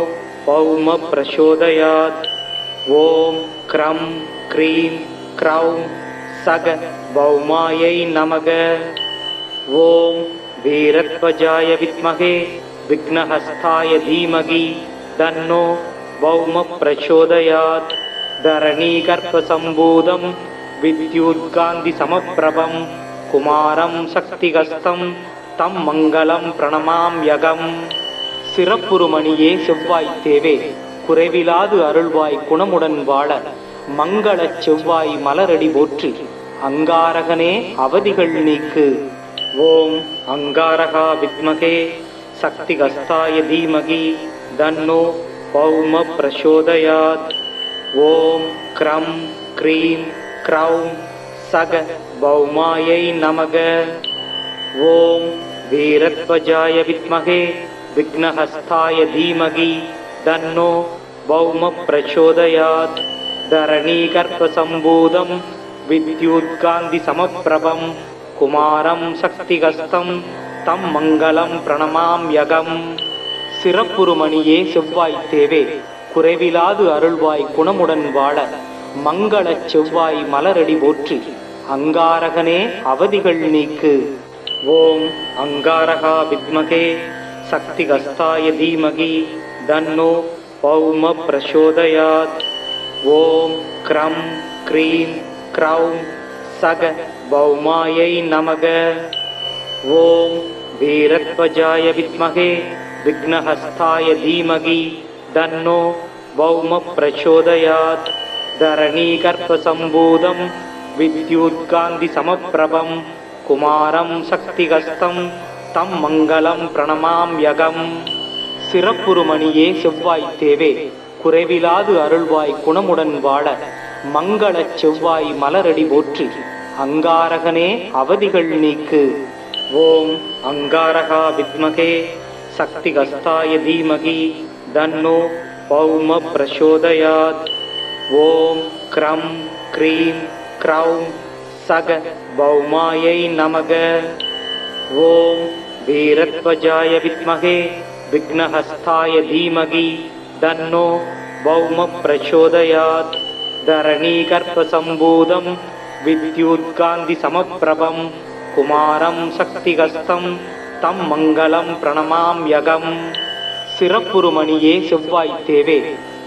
பௌம பிரசோதயாத். ஓம் க்ரம் க்ரீம் க்ரௌம் சக பௌமாயை நமக. ஓம் வீரத்வஜாய வித்மகே விக்னஹஸ்தாய தீமகி தன்னோ பௌம பிரசோதயாத். தரணீகர்ப்பசம்பூதம் வித்யுத்காந்தி சமப்பிரபம் குமாரம் சக்திகஸ்தம் தம் மங்களம் பிரணமாம்யகம். சிறப்புருமணியே செவ்வாய் தேவே குறைவிலாது அருள்வாய் குணமுடன் வாழ மங்களச் செவ்வாய் மலரடி போற்றி. அங்காரகனே அவதிகள் நீக்கு. ஓம் அங்காரகா வித்மகே சக்திகஸ்தாய தீமகி தன்னோ பௌம பிரசோதயாத். ஓம் க்ரம் க்ரீம் க்ரௌம் சக பௌமாயை நமக. ஓம் வீரத்வஜாய வித்மகே விக்னஹஸ்தாய தீமகி தன்னோ பௌம பிரசோதயாத். தரணீகர்ப்பசம்பூதம் வித்யுத்காந்தி சமப்பிரபம் குமாரம் சக்திகஸ்தம் தம் மங்களம் பிரணமாம்யகம். சிறப்புருமணியே செவ்வாய் தேவே குறைவிலாது அருள்வாய் குணமுடன் வாழ மங்களச் செவ்வாய் மலரடி போற்றி. அங்காரகனே அவதிகள் நீக்கு. ஓம் அங்காரகா வித்மகே சக்திகஸ்தாய தீமகி தன்னோ பௌம பிரசோதயாத். ஓம் க்ரம் க்ரீம் க்ரௌம் சக பௌமாயை நமக. ஓம் வீரத்வஜாய வித்மகே விக்னஹஸ்தாய தீமகி தன்னோ பௌம பிரசோதயாத். தரணீகர்ப்பசம்பூதம் வித்யுத்காந்தி சமப்பிரபம் குமாரம் சக்திகஸ்தம் தம் மங்களம் பிரணமாம்யகம். சிறப்புருமணியே செவ்வாய் தேவே, குறைவிலாது அருள்வாய் குணமுடன் வாழ மங்களச் செவ்வாய் மலரடி போற்றி. அங்காரகனே அவதிகள் நீக்கு. ஓம் அங்காரகா வித்மகே சக்திகஸ்தாய தீமகி தன்னோ பௌம பிரசோதயாத். ஓம் க்ரம் க்ரீம் க்ரௌம் சக பௌமாயை நமக. ஓம் வீரத்வஜாய வித்மகே விக்னஹஸ்தாய தீமகி தன்னோ பௌம பிரசோதயாத். தரணீகர்ப்பசம்பூதம் வித்யுத்காந்தி சமப்பிரபம் குமாரம் சக்திகஸ்தம் தம் மங்களம் பிரணமாம்யகம். சிறப்புருமணியே செவ்வாய் தேவே,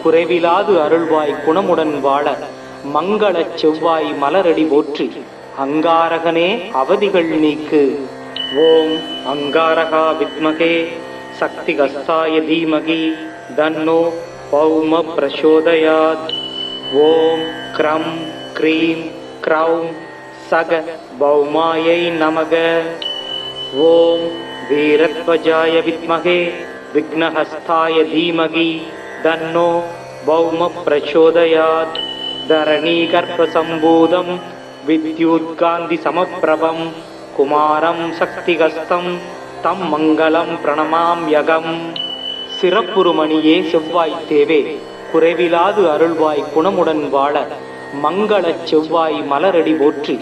குறைவிலாது அருள்வாய் குணமுடன் வாழ மங்களச் செவ்வாய் மலரடி போற்றி. அங்காரகனே அவதிகள் நீக்கு. ஓம் அங்காரகா வித்மகே சக்திகஸ்தாய தீமகி தன்னோ பௌம பிரசோதயாத். ஓம் க்ரம் க்ரீம் க்ரௌம் சக பௌமாயை நமக. ஓம் வீரத்வஜாய வித்மகே விக்னஹஸ்தாய தீமகி தன்னோ பௌம பிரசோதயாத். தரணீகர்ப்பசம்பூதம் வித்யுத்காந்தி சமப்பிரபம் குமாரம் சக்திகஸ்தம் தம் மங்களம் பிரணமாம்யகம். சிறப்புருமணியே செவ்வாய் தேவே, குறைவிலாது அருள்வாய் குணமுடன் வாழ மங்களச் செவ்வாய் மலரடி போற்றி.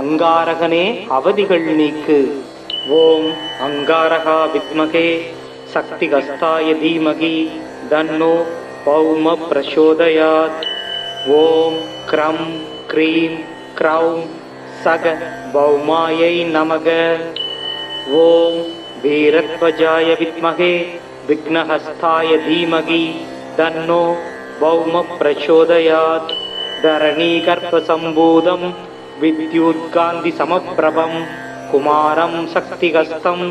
அங்காரகனே அவதிகள் நீக்கு. ஓம் அங்காரகா வித்மகே சக்திகஸ்தாய தீமகி தன்னோ பௌம பிரசோதயாத். ஓம் க்ரம் க்ரீம் க்ரௌம் சக பௌமாயை நமக. ஓம் வீரத்வஜாய வித்மகே விக்னஹஸ்தாய தீமகி தன்னோ பௌம பிரசோதயாத். தரணீகர்ப்பசம்பூதம் வித்யுத்காந்தி சமப்பிரபம் குமாரம் சக்திகஸ்தம்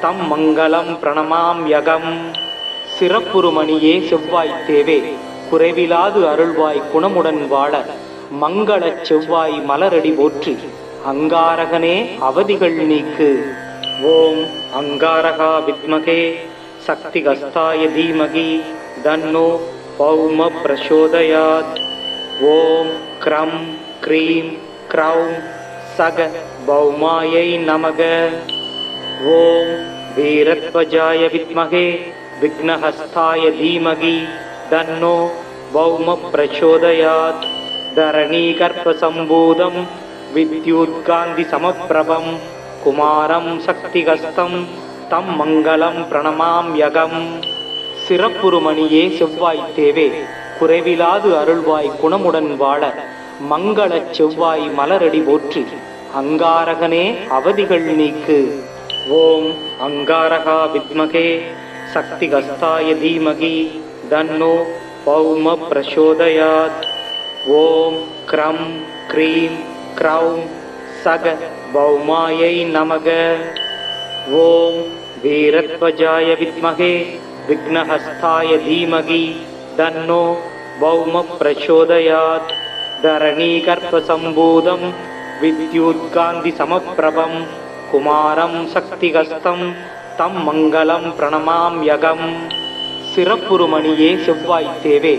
தம் மங்களம் பிரணமாம்யகம். சிறப்புருமணியே செவ்வாய் தேவே, குறைவிலாது அருள்வாய் குணமுடன் வாழ மங்களச் செவ்வாய் மலரடி போற்றி. அங்காரகனே அவதிகள் நீக்கு. ஓம் அங்காரகா வித்மகே சக்திகஸ்தாய தீமகி தன்னோ பௌம பிரசோதயாத். ஓம் க்ரம் க்ரீம் க்ரௌம் சக பௌமாயை நமக. ஓம் வீரத்வஜாய வித்மகே விக்னஹஸ்தாய தீமகி தன்னோ பௌம பிரசோதயாத். தரணீகர்ப்பசம்பூதம் வித்யுத்காந்தி சமப்பிரபம் குமாரம் சக்திகஸ்தம் தம் மங்களம் பிரணமாம்யகம். சிறப்புருமணியே செவ்வாய் தேவே, குறைவிலாது அருள்வாய் குணமுடன் வாழ மங்களச் செவ்வாய் மலரடி போற்றி. அங்காரகனே அவதிகள் நீக்கு. ஓம் அங்காரகா வித்மகே சக்திகஸ்தாய தீமகி தன்னோ பௌம பிரசோதயாத். ஓம் க்ரம் க்ரீம் க்ரௌம் சக பௌமாயை நமக. ஓம் வீரத்வஜாய வித்மகே விக்னஹஸ்தாய தீமகி தன்னோ பௌம பிரசோதயாத். தரணீகர்ப்பசம்பூதம் வித்யுத்காந்தி சமப்பிரபம் குமாரம் சக்திகஸ்தம் தம் மங்களம் பிரணமாம்யகம். சிறப்புருமணியே செவ்வாய் தேவே,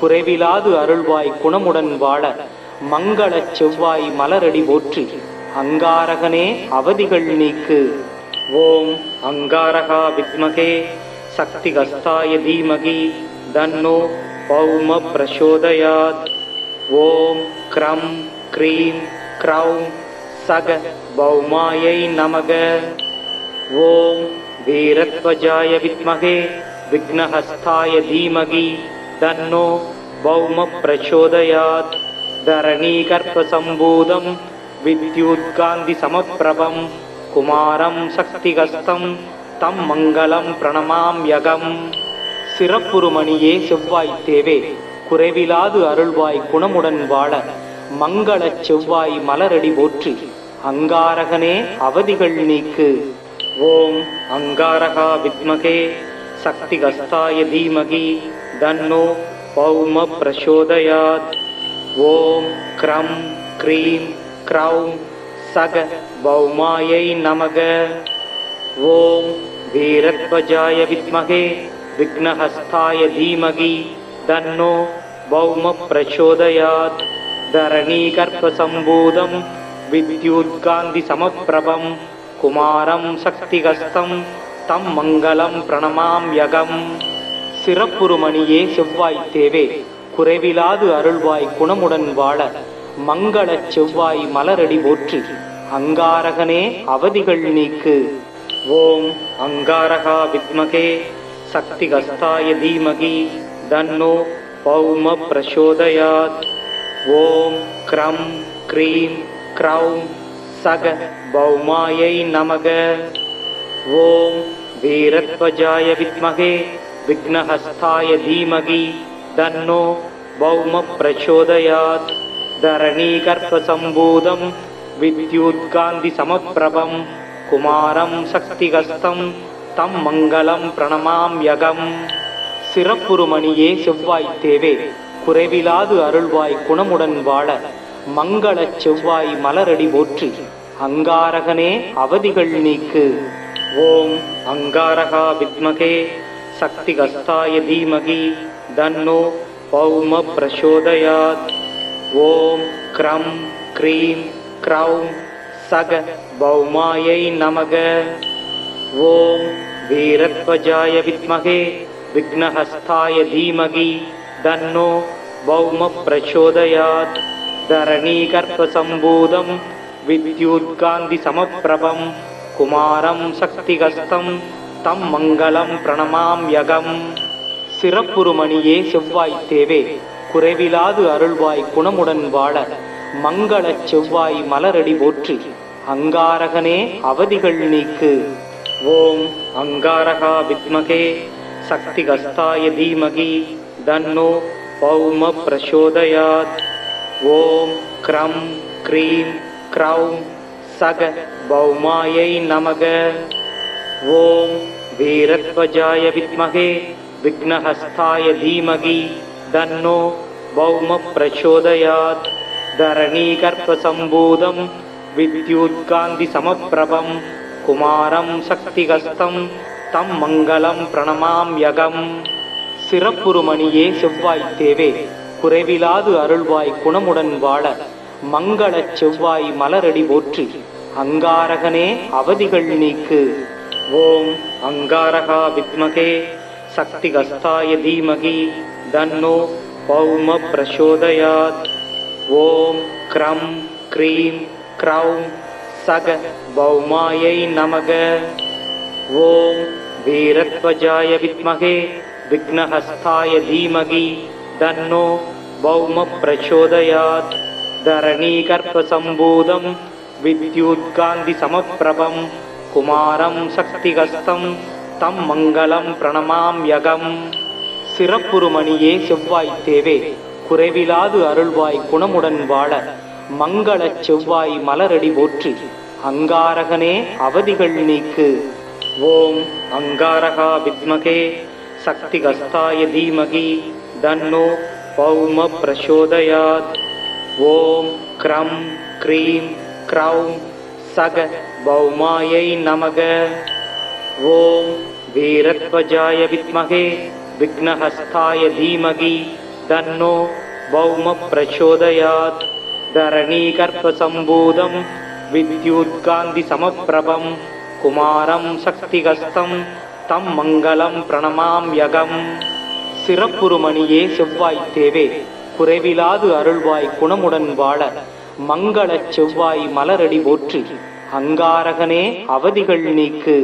குறைவிலாது அருள்வாய் குணமுடன் வாழ மங்களச் செவ்வாய் மலரடி போற்றி. அங்காரகனே அவதிகள் நீக்கு. ஓம் அங்காரகா வித்மகே சக்திகஸ்தாய தீமகி தன்னோ பௌம பிரசோதயாத். ஓம் க்ரம் க்ரீம் க்ரௌம் சக பௌமாயை நமக. ஓம் வீரத்வஜாய வித்மகே விக்னஹஸ்தாய தீமகி தன்னோ பௌம பிரசோதயாத். தரணீகர்ப்பசம்பூதம் வித்யுத்காந்தி சமப்பிரபம் குமாரம் சக்திகஸ்தம் தம் மங்களம் பிரணமாம்யகம். சிறப்புருமணியே செவ்வாய் தேவே, குறைவிலாது அருள்வாய் குணமுடன் வாழ மங்களச் செவ்வாய் மலரடி போற்றி. அங்காரகனே அவதிகள் நீக்கு. ஓம் அங்காரகா வித்மகே சக்திகஸ்தாய தீமகி தன்னோ பௌம பிரசோதயாத். ஓம் க்ரம் க்ரீம் க்ரௌம் சக பௌமாயை நமக. ஓம் வீரத்வஜாய வித்மகே விக்னஹஸ்தாய தீமகி தன்னோ பௌம பிரச்சோதயாத். தரணீகர்ப்பசம்பூதம் வித்யுத்காந்தி சமப்பிரபம் குமாரம் சக்திகஸ்தம் தம் மங்களம் பிரணமாம்யகம். சிறப்புருமணியே செவ்வாய் தேவே குறைவிலாது அருள்வாய் குணமுடன் வாழ மங்களச் செவ்வாய் மலரடி போற்றி அங்காரகனே அவதிகள் நீக்கு. ஓம் அங்காரகா வித்மகே சக்திகஸ்தாய தீமகி தன்னோ பௌம பிரச்சோதயாத். ஓம் க்ரம் க்ரீம் க்ரௌம் சக பௌமாயை நமக. ஓம் வீரத்வஜாய வித்மகே விக்னஹஸ்தாய தீமகி தன்னோ பௌம பிரச்சோதயாத். தரணீகர்ப்பசம்பூதம் வித்யுத்காந்தி சமப்பிரபம் குமாரம் சக்திகஸ்தம் தம் மங்களம் பிரணமாம்யகம். சிறப்புருமணியே செவ்வாய் தேவே குறைவிலாது அருள்வாய் குணமுடன் வாழ மங்களச் செவ்வாய் மலரடி போற்றி அங்காரகனே அவதிகள் நீக்கு. ஓம் அங்காரகா வித்மகே சக்திகஸ்தாய தீமகி தன்னோ பௌம பிரச்சோதயாத். ஓம் க்ரம் க்ரீம் க்ரௌம் சக பௌமாயை நமக. ஓம் வீரத்வஜாய வித்மகே விக்னஹஸ்தாய தீமகி தன்னோ பௌம பிரச்சோதயாத். தரணீகர்ப்பசம்பூதம் வித்யுத்காந்தி சமப்பிரபம் குமாரம் சக்திகஸ்தம் தம் மங்களம் பிரணமாம்யகம். சிறப்புருமணியே செவ்வாய் தேவே குறைவிலாது அருள்வாய் குணமுடன் வாழ மங்களச் செவ்வாய் மலரடி போற்றி அங்காரகனே அவதிகள் நீக்கு. ஓம் அங்காரகா வித்மகே சக்திகஸ்தாய தீமகி தன்னோ பௌம பிரச்சோதயாத். ஓம் க்ரம் க்ரீம் க்ரௌம் சக பௌமாயை நமக. ஓம் வீரத்வஜாய வித்மகே விக்னஹஸ்தாய தீமகி தன்னோ பௌம பிரச்சோதயாத். தரணீகர்ப்பசம்பூதம் வித்யுத்காந்தி சமப்பிரபம் குமாரம் சக்திகஸ்தம் தம் மங்களம் பிரணமாம்யகம். சிறப்புருமணியே செவ்வாய் தேவே குறைவிலாது அருள்வாய் குணமுடன் வாழ மங்களச் செவ்வாய் மலரடி போற்றி அங்காரகனே அவதிகள் நீக்கு. ஓம் அங்காரகா வித்மகே சக்திகஸ்தாய தீமகி தன்னோ பௌம பிரச்சோதயாத். ஓம் க்ரம் க்ரீம் க்ரௌம் சக பௌமாயை நமக. ஓம் வீரத்வஜாய வித்மகே விக்னஹஸ்தாய தீமகி தன்னோ பௌம பிரச்சோதயாத். தரணீகர்ப்பசம்பூதம் வித்யுத்காந்தி சமப்பிரபம் குமாரம் சக்திகஸ்தம் தம் மங்களம் பிரணமாம்யகம். சிறப்புருமணியே செவ்வாய் தேவே குறைவிலாது அருள்வாய் குணமுடன் வாழ மங்களச் செவ்வாய் மலரடி போற்றி அங்காரகனே அவதிகள் நீக்கு. ஓம் அங்காரகா வித்மகே சக்திகஸ்தாய தீமகி தன்னோ பௌம பிரச்சோதயாத். ஓம் க்ரம் க்ரீம் க்ரௌம் சக பௌமாயை நமக. ஓம் வீரத்வஜாய வித்மகே விக்னஹஸ்தாய தீமகி தன்னோ பௌம பிரச்சோதயாத். தரணீகர்ப்பசம்பூதம் வித்யுத்காந்தி சமப்பிரபம் குமாரம் சக்திகஸ்தம் தம் மங்களம் பிரணமாம்யகம். சிறப்புருமணியே செவ்வாய் தேவே குறைவிலாது அருள்வாய் குணமுடன் வாழ மங்களச் செவ்வாய் மலரடி போற்றி அங்காரகனே அவதிகள் நீக்கு.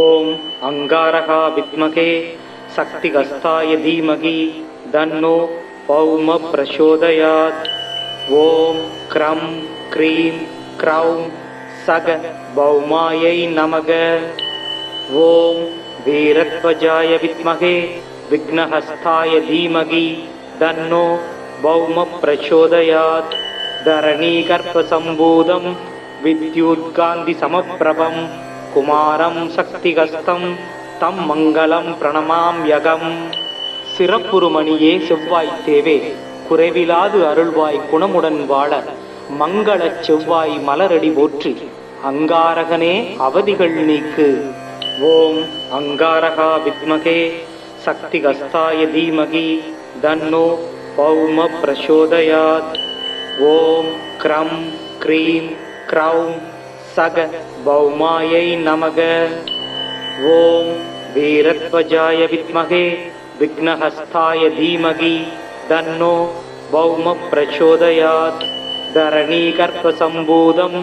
ஓம் அங்காரகா வித்மகே சக்திகஸ்தாய தீமகி தன்னோ பௌம பிரச்சோதயாத். ஓம் க்ரம் க்ரீம் க்ரௌம் சக பௌமாயை நமக. ஓம் வீரத்வஜாய வித்மகே விக்னஹஸ்தாய தீமகி தன்னோ பௌம பிரச்சோதயாத். தரணீகர்ப்பசம்பூதம் வித்யுத்காந்தி சமப்பிரபம் குமாரம் சக்திகஸ்தம் தம் மங்களம் பிரணமாம்யகம். சிறப்புருமணியே செவ்வாய் தேவே குறைவிலாது அருள்வாய் குணமுடன் வாழ மங்களச் செவ்வாய் மலரடி போற்றி. அங்காரகனே அவதிகள் நீக்கு. ஓம் அங்காரகா வித்மகே சக்திகஸ்தாய தீமகி தன்னோ பௌம பிரசோதயாத். ஓம் க்ரம் க்ரீம் க்ரௌம் சக பௌமாயை நமக. ஓம் வீரத்வஜாய வித்மகே விக்னஹஸ்தாய தீமகி தன்னோ பௌம பிரசோதயாத். தரணீகர்ப்பசம்பூதம்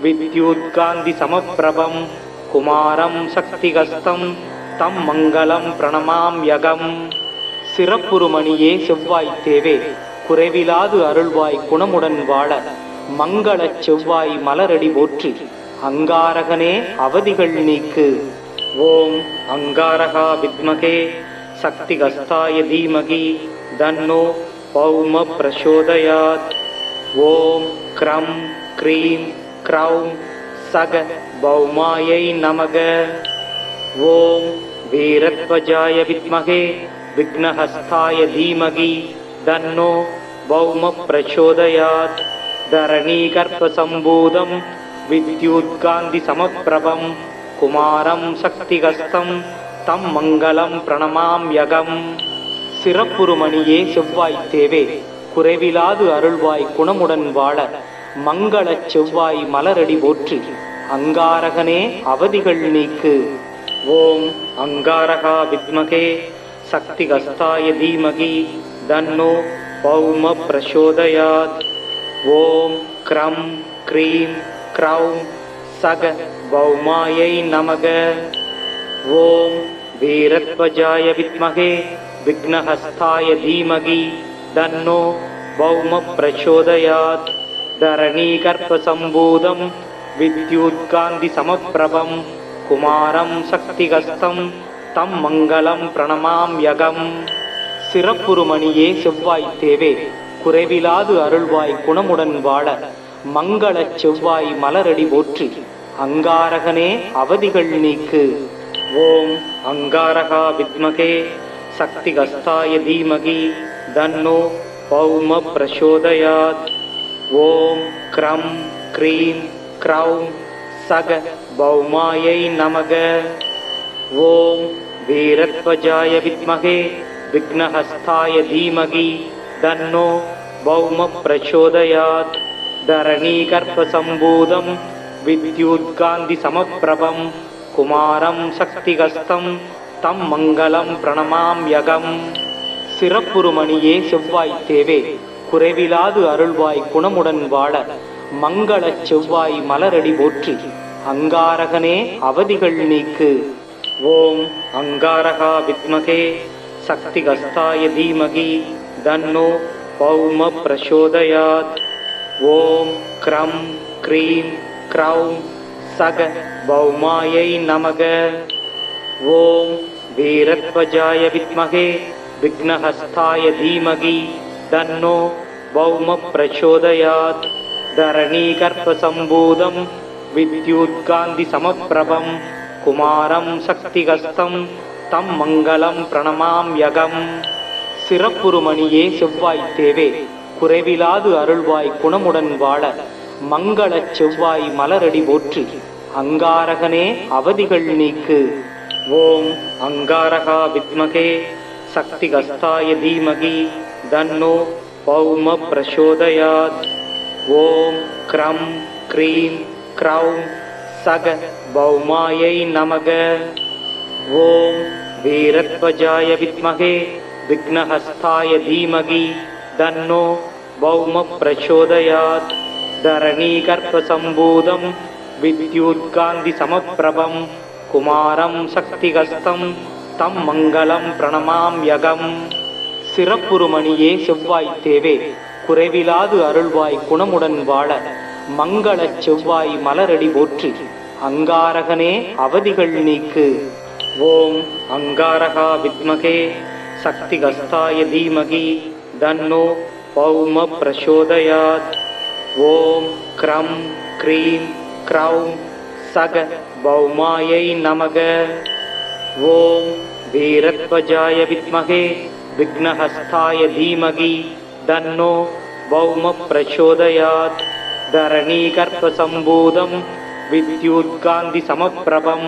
வித்யுத்காந்தி சமப்பிரபம் குமாரம் சக்திகஸ்தம் தம் மங்களம் பிரணமாம்யகம். சிறப்புருமணியே செவ்வாய் தேவே குறைவிலாது அருள்வாய் குணமுடன் வாழ மங்களச் செவ்வாய் மலரடி போற்றி. அங்காரகனே அவதிகள் நீக்கு. ஓம் அங்காரகா வித்மகே சக்திகஸ்தாய தீமகி தன்னோ பௌம பிரசோதயாத். ஓம் க்ரம் க்ரீம் க்ரௌம் சக பௌமாயை நமக. ஓம் வீரத்வஜாய வித்மகே விக்னஹஸ்தாய தீமகி தன்னோ பௌம பிரசோதயாத். தரணீகர்ப்பசம்பூதம் வித்யுத்காந்தி சமப்பிரபம் குமாரம் சக்திகஸ்தம் தம் மங்களம் பிரணமாம்யகம். சிறப்புருமணியே செவ்வாய் தேவே குறைவிலாது அருள்வாய் குணமுடன் வாழ மங்களச் செவ்வாய் மலரடி போற்றி. அங்காரகனே அவதிகள் நீக்கு. ஓம் அங்காரகா வித்மகே சக்திகஸ்தாய தீமகி தன்னோ பௌம பிரசோதயாத். ஓம் க்ரம் க்ரீம் க்ரௌம் சக பௌமாயை நமக. ஓம் வீரத்வஜாய வித்மகே விக்னஹஸ்தாய தீமகி தன்னோ பௌம பிரசோதயாத். தரணீகர்ப்பசம்பூதம் வித்யுத்காந்தி சமப்பிரபம் குமாரம் சக்திகஸ்தம் தம் மங்களம் பிரணமாம்யகம். சிறப்புருமணியே செவ்வாய் தேவே குறைவிலாது அருள்வாய் குணமுடன் வாழ மங்களச் செவ்வாய் மலரடி போற்றி. அங்காரகனே அவதிகள் நீக்கு. ஓம் அங்காரகா வித்மகே சக்திகஸ்தாய தீமகி தன்னோ பௌம பிரசோதயாத். ஓம் க்ரம் க்ரீம் க்ரௌம் சக பௌமாயை நமக. ஓம் வீரத்வஜாய வித்மகே விக்னஹஸ்தாய தீமகி தன்னோ பௌம பிரசோதயாத். தரணீகர்ப்பசம்பூதம் வித்யுத்காந்தி சமப்பிரபம் குமாரம் சக்திகஸ்தம் தம் மங்களம் பிரணமாம்யகம். சிறப்புருமணியே செவ்வாய் தேவே குறைவிலாது அருள்வாய் குணமுடன் வாழ மங்களச் செவ்வாய் மலரடி போற்றி. அங்காரகனே அவதிகள் நீக்கு. ஓம் அங்காரகா வித்மகே சக்திகஸ்தாய தீமகி தன்னோ பௌம பிரசோதயாத். ஓம் க்ரம் க்ரீம் க்ரௌம் சக பௌமாயை நமக. ஓம் வீரத்வஜாய வித்மகே விக்னஹஸ்தாய தீமகி தன்னோ பௌம பிரசோதயாத். தரணீகர்ப்பசம்பூதம் வித்யுத்காந்தி சமப்பிரபம் குமாரம் சக்திகஸ்தம் தம் மங்களம் பிரணமாம்யகம். சிறப்புருமணியே செவ்வாய் தேவே குறைவிலாது அருள்வாய் குணமுடன் வாழ மங்களச் செவ்வாய் மலரடி போற்றி. அங்காரகனே அவதிகள் நீக்கு. ஓம் அங்காரகா வித்மகே சக்திகஸ்தாய தீமகி தன்னோ பௌம பிரசோதயாத். ஓம் க்ரம் க்ரீம் க்ரௌம் சக பௌமாயை நமக. ஓம் வீரத்வஜாய வித்மகே விக்னஹஸ்தாய தீமகி தன்னோ பௌம பிரசோதயாத். தரணீகர்ப்பசம்பூதம் வித்யுத்காந்தி சமப்பிரபம் குமாரம் சக்திகஸ்தம் தம் மங்களம் பிரணமாம்யகம். சிறப்புருமணியே செவ்வாய் தேவே குறைவிலாது அருள்வாய் குணமுடன் வாழ மங்களச் செவ்வாய் மலரடி போற்றி. அங்காரகனே அவதிகள் நீக்கு. ஓம் அங்காரகா வித்மகே சக்திகஸ்தாய தீமகி தன்னோ பௌம பிரசோதயாத். ஓம் க்ரம் க்ரீம் க்ரௌம் சக பௌமாயை நமக. ஓம் வீரத்வஜாய வித்மகே விக்னஹஸ்தாய தீமகி தன்னோ பௌம பிரசோதயாத். தரணீகர்ப்பசம்பூதம் வித்யுத்காந்தி சமப்பிரபம்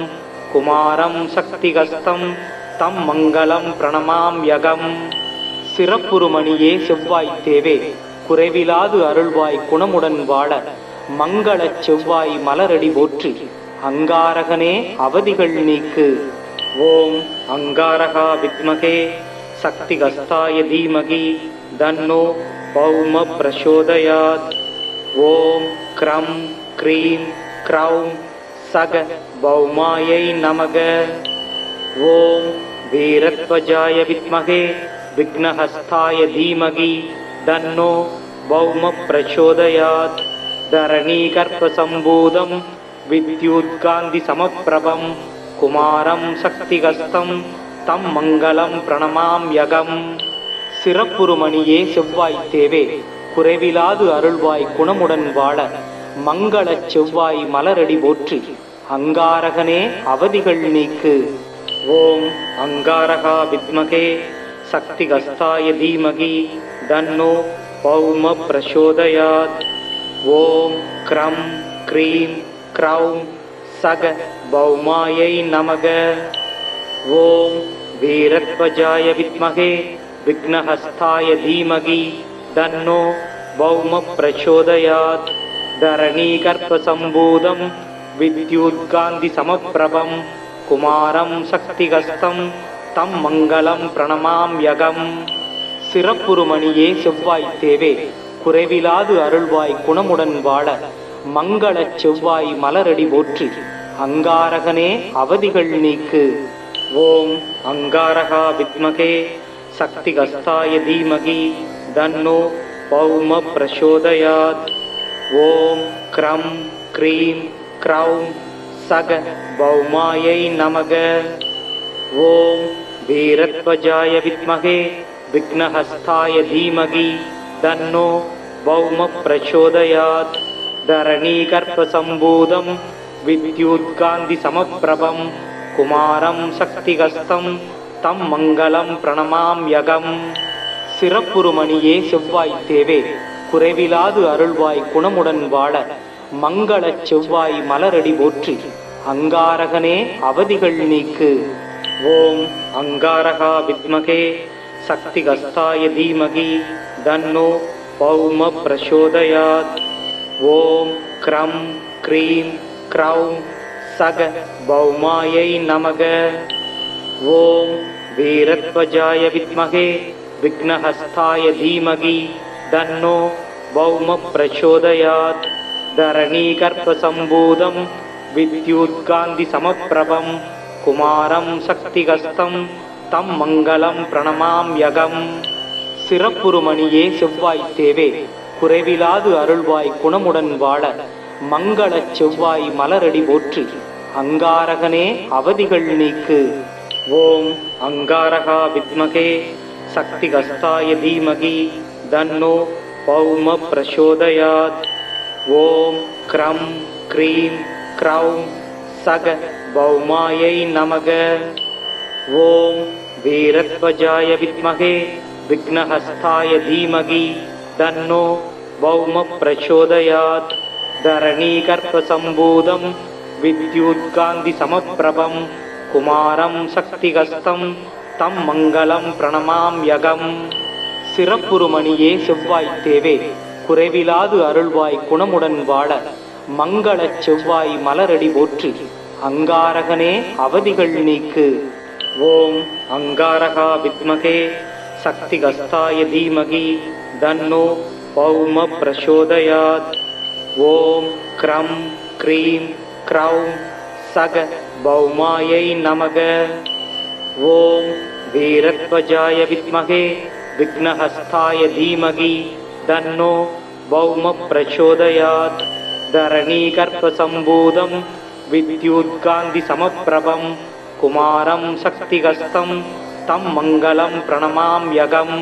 குமாரம் சக்திகஸ்தம் தம் மங்களம் பிரணமாம்யகம். சிறப்புருமணியே செவ்வாய் தேவே, குறைவிலாது அருள்வாய் குணமுடன் வாழ மங்களச் செவ்வாய் மலரடி போற்றி. அங்காரகனே அவதிகள் நீக்கு. ஓம் அங்காரகா வித்மகே சக்திகஸ்தாய தீமகி தன்னோ பௌம பிரசோதயாத். ஓம் க்ரம் க்ரீம் க்ரௌம் சக பௌமாயை நமக. ஓம் வீரத்வஜாய வித்மகே விக்னஹஸ்தாய தீமகி தன்னோ பௌம பிரசோதயாத். தரணீகர்ப்பசம்பூதம் வித்யுத்காந்தி சமப்பிரபம் குமாரம் சக்திகஸ்தம் தம் மங்களம் பிரணமாம்யகம். சிறப்புருமணியே செவ்வாய் தேவே, குறைவிலாது அருள்வாய் குணமுடன் வாழ மங்களச் செவ்வாய் மலரடி போற்றி. அங்காரகனே அவதிகள் நீக்கு. ஓம் அங்காரகா வித்மகே சக்திகஸ்தாய தீமகி தன்னோ பௌம பிரசோதயாத். ஓம் க்ரம் க்ரீம் க்ரௌம் சக பௌமாயை நமக. ஓம் வீரத்வஜாய வித்மகே விக்னஹஸ்தாய தீமகி தன்னோ பௌம பிரசோதயாத். தரணீகர்ப்பசம்பூதம் வித்யுத்காந்தி சமப்பிரபம் குமாரம் சக்திகஸ்தம் தம் மங்களம் பிரணமாம்யகம். சிறப்புருமணியே செவ்வாய் தேவே, குறைவிலாது அருள்வாய் குணமுடன் வாழ மங்களச் செவ்வாய் மலரடி போற்றி. அங்காரகனே அவதிகள் நீக்கு. ஓம் அங்காரகா வித்மகே சக்திகஸ்தாய தீமகி தன்னோ பௌம பிரசோதயாத். ஓம் க்ரம் க்ரீம் க்ரௌம் சக பௌமாயை நமக. ஓம் வீரத்வஜாய வித்மகே விக்னஹஸ்தாய தீமகி தன்னோ பௌம பிரசோதயாத். தரணீகர்ப்பசம்பூதம் வித்யுத்காந்தி சமப்பிரபம் குமாரம் சக்திகஸ்தம் தம் மங்களம் பிரணமாம்யகம். சிறப்புருமணியே செவ்வாய் தேவே, குறைவிலாது அருள்வாய் குணமுடன் வாழ மங்களச் செவ்வாய் மலரடி போற்றி. அங்காரகனே அவதிகள் நீக்கு. ஓம் அங்காரகா வித்மகே சக்திகஸ்தாய தீமகி தன்னோ பௌம பிரசோதயாத். ஓம் க்ரம் க்ரீம் க்ரௌம் சக பௌமாயை நமக. ஓம் வீரத்வஜாய வித்மகே விக்னஹஸ்தாய தீமகி தன்னோ பௌம பிரசோதயாத். தரணீகர்ப்பசம்பூதம் வித்யுத்காந்தி சமப்பிரபம் குமாரம் சக்திகஸ்தம் தம் மங்களம் பிரணமாம்யகம். சிறப்புருமணியே செவ்வாய் தேவே, குறைவிலாது அருள்வாய் குணமுடன் வாழ மங்களச் செவ்வாய் மலரடி போற்றி. அங்காரகனே அவதிகள் நீக்கு. ஓம் அங்காரகா வித்மகே சக்திகஸ்தாய தீமகி தன்னோ பௌம பிரசோதயாத். ஓம் க்ரம் க்ரீம் க்ரௌம் சக பௌமாயை நமக. ஓம் வீரத்வஜாய வித்மகே விக்னஹஸ்தாய தீமகி தன்னோ பௌம பிரசோதயாத். தரணீகர்ப்பசம்பூதம் வித்யுத்காந்தி சமப்பிரபம் குமாரம் சக்திகஸ்தம் தம் மங்களம் பிரணமாம்யகம். சிறப்புருமணியே செவ்வாய் தேவே, குறைவிலாது அருள்வாய் குணமுடன் வாழ மங்களச் செவ்வாய் மலரடி போற்றி. அங்காரகனே அவதிகள் நீக்கு. ஓம் அங்காரகா வித்மகே சக்திகஸ்தாய தீமகி தன்னோ பௌம பிரசோதயாத். ஓம் க்ரம் க்ரீம் க்ரௌம் சக பௌமாயை நமக. ஓம் வீரத்வஜாய வித்மகே விக்னஹஸ்தாய தீமகி தன்னோ பௌம பிரசோதயாத். தரணீகர்ப்பசம்பூதம் வித்யுத்காந்தி சமப்பிரபம் குமாரம் சக்திகஸ்தம் தம் மங்களம் பிரணமாம்யகம்.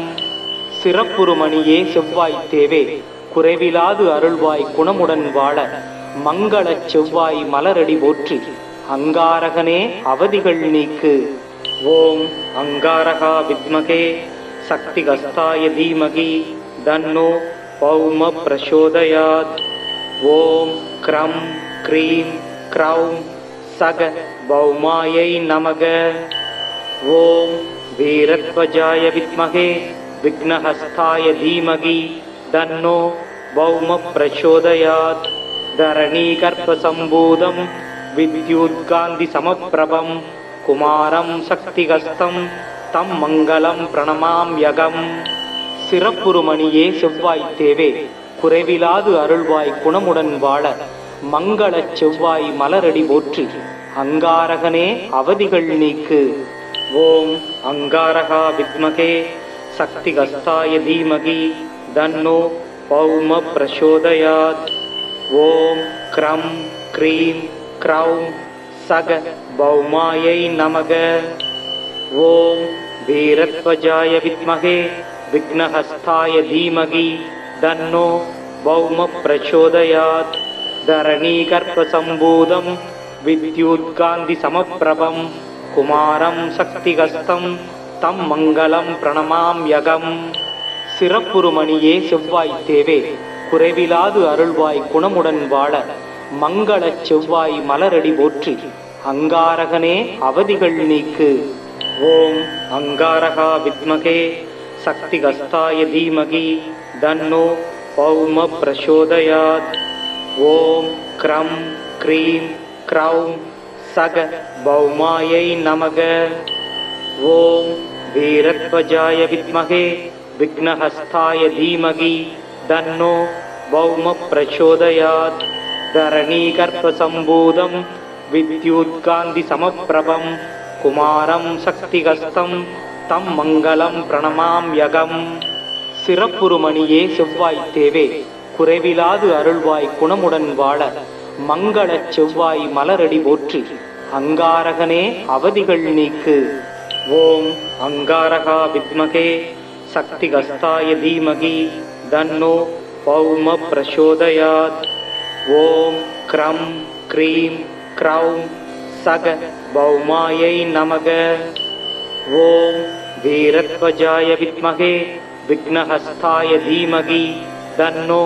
சிறப்புருமணியே செவ்வாய் தேவே, குறைவிலாது அருள்வாய் குணமுடன் வாழ மங்களச் செவ்வாய் மலரடி போற்றி. அங்காரகனே அவதிகள் நீக்கு. ஓம் அங்காரகா வித்மகே சக்திகஸ்தாய தீமகி தன்னோ பௌம பிரசோதயாத். ஓம் க்ரம் க்ரீம் க்ரௌம் சக பௌமாயை நமக. ஓம் வீரத்வஜாய வித்மகே விக்னஹஸ்தாய தீமகி தன்னோ பௌம பிரசோதயாத். தரணீகர்ப்பசம்பூதம் வித்யுத்காந்தி சமப்பிரபம் குமாரம் சக்திகஸ்தம் தம் மங்களம் பிரணமாம்யகம். சிறப்புருமணியே செவ்வாய் தேவே குறைவிலாது அருள்வாய் குணமுடன் வாழ மங்களச் செவ்வாய் மலரடி போற்றி. அங்காரகனே அவதிகள் நீக்கு. ஓம் அங்காரகா வித்மகே சக்திகஸ்தாய தீமகி தன்னோ பௌம பிரசோதயாத். ஓம் க்ரம் க்ரீம் க்ரௌம் சக பௌமாயை நமக. ஓம் வீரத்வஜாய வித்மகே விக்னஹஸ்தாய தீமகி தன்னோ பௌம பிரசோதயாத். தரணீகர்ப்பசம்பூதம் வித்யுத்காந்தி சமப்பிரபம் குமாரம் சக்திகஸ்தம் தம் மங்களம் பிரணமாம்யகம். சிறப்புருமணியே செவ்வாய் தேவே குறைவிலாது அருள்வாய் குணமுடன் வாழ மங்களச் செவ்வாய் மலரடி போற்றி. அங்காரகனே அவதிகள் நீக்கு. ஓம் அங்காரகா வித்மகே சக்திகஸ்தாய தீமகி தன்னோ பௌம பிரசோதயாத். ஓம் க்ரம் க்ரீம் க்ரௌம் சக பௌமாயை நமக. ஓம் வீரத்வஜாய வித்மகே விக்னஹஸ்தாய தீமகி தன்னோ பௌம பிரசோதயாத். தரணீகர்ப்பசம்பூதம் வித்யுத்காந்தி சமப்பிரபம் குமாரம் சக்திகஸ்தம் தம் மங்களம் பிரணமாம்யகம். சிறப்புருமணியே செவ்வாய் தேவே குறைவிலாது அருள்வாய் குணமுடன் வாழ மங்களச் செவ்வாய் மலரடி போற்றி. அங்காரகனே அவதிகள் நீக்கு. ஓம் அங்காரகா வித்மகே சக்திகஸ்தாய தீமகி தன்னோ பௌம பிரசோதயாத். ஓம் க்ரம் க்ரீம் க்ரௌம் சக பௌமாயை நமக. ஓம் வீரத்வஜாய வித்மகே விக்னஹஸ்தாய தீமகி தன்னோ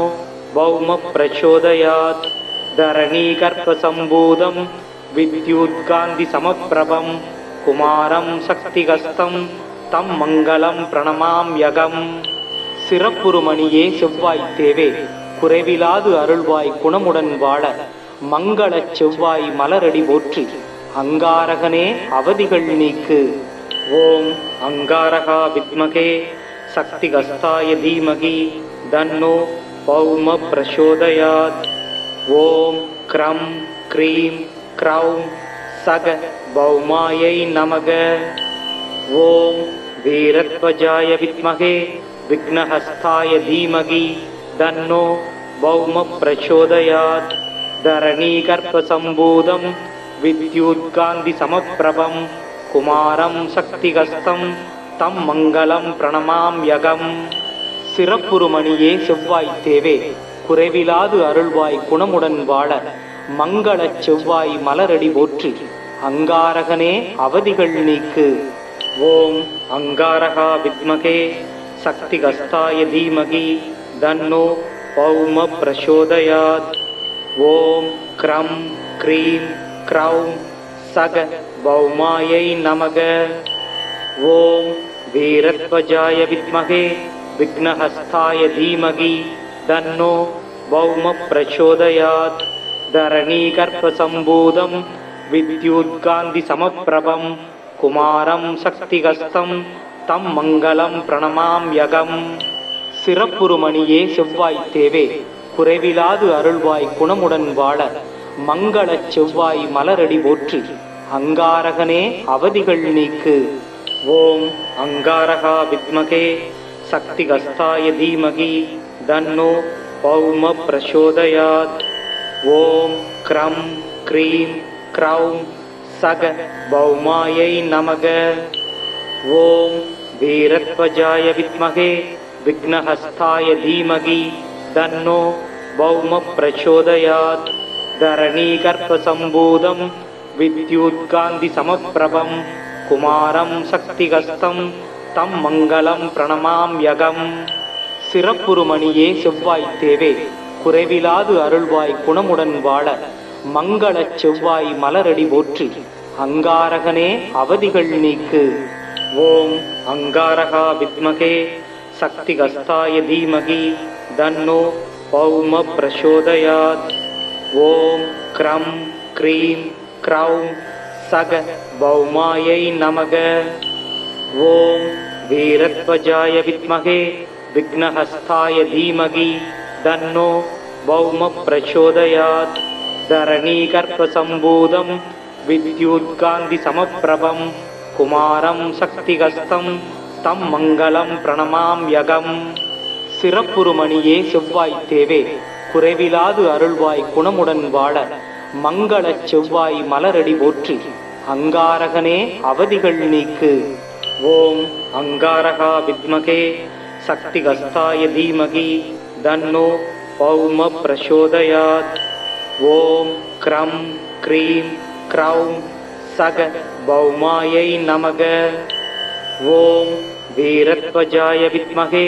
பௌம பிரசோதயாத். தரணீகர்ப்பசம்பூதம் வித்யுத்காந்தி சமப்பிரபம் குமாரம் சக்திகஸ்தம் தம் மங்களம் பிரணமாம்யகம். சிறப்புருமணியே செவ்வாய் தேவே குறைவிலாது அருள்வாய் குணமுடன் வாழ மங்களச் செவ்வாய் மலரடி போற்றி. அங்காரகனே அவதிகள் நீக்கு. ஓம் அங்காரகா வித்மகே சக்திகஸ்தாய தீமகி தன்னோ பௌம பிரசோதயாத். ஓம் க்ரம் க்ரீம் க்ரௌம் சக பௌமாயை நமக. ஓம் வீரத்வஜாய வித்மகே விக்னஹஸ்தாய தீமகி தன்னோ பௌம பிரசோதயாத். தரணீகர்ப்பசம்பூதம் வித்யுத்காந்தி சமப்பிரபம் குமாரம் சக்திகஸ்தம் தம் மங்களம் பிரணமாம்யகம். சிறப்புருமணியே செவ்வாய் தேவே குறைவிலாது அருள்வாய் குணமுடன் வாழ மங்களச் செவ்வாய் மலரடி போற்றி. அங்காரகனே அவதிகள் நீக்கு. ஓம் அங்காரகா வித்மகே சக்திகஸ்தாய தீமகி தன்னோ பௌம பிரசோதயாத். ஓம் க்ரம் க்ரீம் க்ரௌம் சக பௌமாயை நமக. ஓம் வீரத்வஜாய வித்மகே விக்னஹஸ்தாய தீமகி தன்னோ பௌம பிரசோதயாத். தரணீகர்ப்பசம்பூதம் வித்யுத்காந்தி சமப்பிரபம் குமாரம் சக்திகஸ்தம் தம் மங்களம் பிரணமாம்யகம். சிறப்புருமணியே செவ்வாய் தேவே குறைவிலாது அருள்வாய் குணமுடன் வாழ மங்களச் செவ்வாய் மலரடி போற்றி. அங்காரகனே அவதிகள் நீக்கு. ஓம் அங்காரகா வித்மகே சக்திகஸ்தாய தீமகி தன்னோ பௌம பிரசோதயாத். ஓம் க்ரம் க்ரீம் க்ரௌம் சக பௌமாயை நமக. ஓம் வீரத்வஜாய வித்மகே விக்னஹஸ்தாய தீமகி தன்னோ பௌம பிரசோதயாத். தரணீகர்ப்பசம்பூதம் வித்யுத்காந்தி சமப்பிரபம் குமாரம் சக்திகஸ்தம் தம் மங்களம் பிரணமாம்யகம். சிறப்புருமணியே செவ்வாய் தேவே குறைவிலாது அருள்வாய் குணமுடன் வாழ மங்களச் செவ்வாய் மலரடி போற்றி அங்காரகனே அவதிகள் நீக்கு. ஓம் அங்காரகா வித்மகே சக்திகஸ்தாய தீமகி தன்னோ பௌம பிரசோதயாத். ஓம் க்ரம் க்ரீம் க்ரௌம் சக பௌமாயை நமக. ஓம் வீரத்வஜாய வித்மகே விக்னஹஸ்தாய தீமகி தன்னோ பௌம பிரசோதயாத். தரணீகர்ப்பசம்பூதம் வித்யுத்காந்தி சமப்பிரபம் குமாரம் சக்திகஸ்தம் தம் மங்களம் பிரணமாம்யகம். சிறப்புருமணியே செவ்வாய் தேவே குறைவிலாது அருள்வாய் குணமுடன் வாழ மங்களச் செவ்வாய் மலரடி போற்றி அங்காரகனே அவதிகள் நீக்கு. ஓம் அங்காரகா வித்மகே சக்திகஸ்தாய தீமகி தன்னோ பௌம பிரசோதயாத். ஓம் க்ரம் க்ரீம் க்ரௌம் சக பௌமாயை நமக. ஓம் வீரத்வஜாய வித்மகே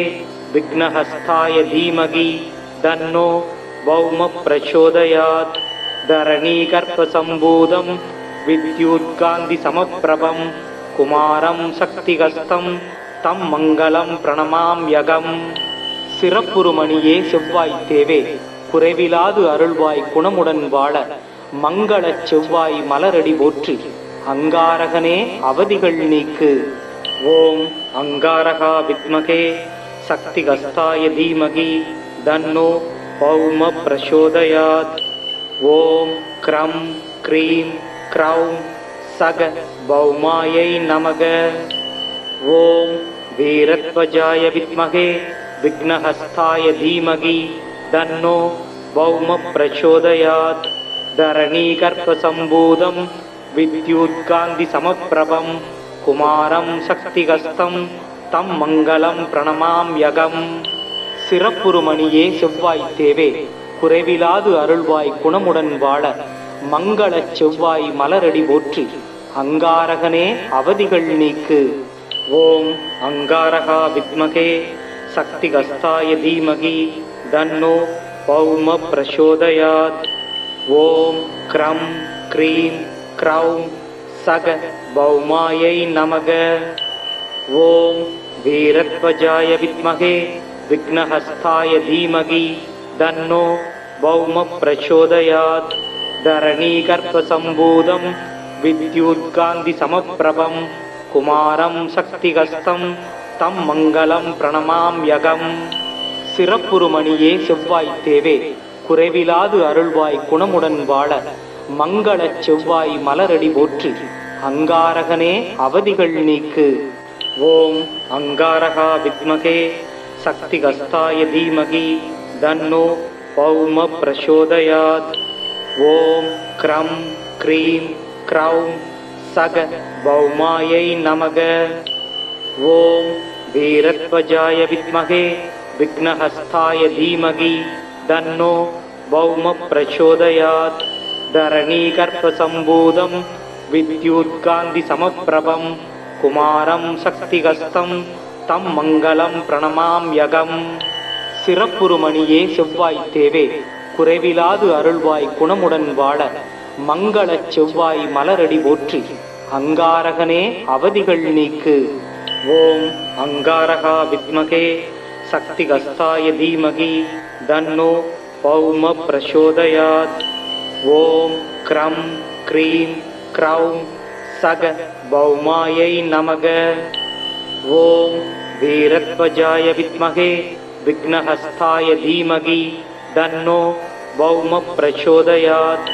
விக்னஹஸ்தாய தீமகி தன்னோ பௌம பிரசோதயாத். தரணீகர்ப்பசம்பூதம் வித்யுத்காந்தி சமப்பிரபம் குமாரம் சக்திகஸ்தம் தம் மங்களம் பிரணமாம்யகம். சிறப்புருமணியே செவ்வாய் தேவே குறைவிலாது அருள்வாய் குணமுடன் வாழ மங்களச் செவ்வாய் மலரடி போற்றி அங்காரகனே அவதிகள் நீக்கு. ஓம் அங்காரகா வித்மகே சக்திகஸ்தாய தீமகி தன்னோ பௌம பிரசோதயாத். ஓம் க்ரம் க்ரீம் க்ரௌம் சக பௌமாயை நமக. ஓம் வீரத்வஜாய வித்மகே விக்னஹஸ்தாய தீமகி தன்னோ பௌம பிரசோதயாத். தரணீகர்ப்பசம்பூதம் வித்யுத்காந்தி சமப்பிரபம் குமாரம் சக்திகஸ்தம் தம் மங்களம் பிரணமாம்யகம். சிறப்புருமணியே செவ்வாய் தேவே குறைவிலாது அருள்வாய் குணமுடன் வாழ மங்களச் செவ்வாய் மலரடி போற்றி அங்காரகனே அவதிகள் நீக்கு. ஓம் அங்காரகா வித்மகே சக்திகஸ்தாய தீமகி தன்னோ பௌம பிரசோதயாத். ஓம் க்ரம் க்ரீம் க்ரௌம் சக பௌமாயை நமக. ஓம் வீரத்வஜாய வித்மகே விக்னஹஸ்தாய தீமகி தன்னோ பௌம பிரசோதயாத். தரணீகர்ப்பசம்பூதம் வித்யுத்காந்தி சமப்பிரபம் குமாரம் சக்திகஸ்தம் தம் மங்களம் பிரணமாம்யகம். சிறப்புருமணியே செவ்வாய் தேவே குறைவிலாது அருள்வாய் குணமுடன் வாழ மங்களச் செவ்வாய் மலரடி போற்றி அங்காரகனே அவதிகள் நீக்கு. ஓம் அங்காரகா வித்மகே சக்திகஸ்தாய தீமகி தன்னோ பௌம பிரசோதயாத். ஓம் க்ரம் க்ரீம் க்ரௌம் சக பௌமாயை நமக. ஓம் வீரத்வஜாய வித்மகே விக்னஹஸ்தாய தீமகி தன்னோ பௌம பிரசோதயாத். தரணீகர்ப்பசம்பூதம் வித்யுத்காந்தி சமப்பிரபம் குமாரம் சக்திகஸ்தம் தம் மங்களம் பிரணமாம்யகம். சிறப்புருமணியே செவ்வாய் தேவே குறைவிலாது அருள்வாய் குணமுடன் வாழ மங்களச் செவ்வாய் மலரடி போற்றி அங்காரகனே அவதிகள் நீக்கு. ஓம் அங்காரகா வித்மகே சக்திகஸ்தாய தீமகி தன்னோ பௌம பிரசோதயாத். ஓம் க்ரம் க்ரீம் க்ரௌம் சக பௌமாயை நமக. ஓம் வீரத்வஜாய வித்மகே விக்னஹஸ்தாய தீமகி தன்னோ பௌம பிரசோதயாத்.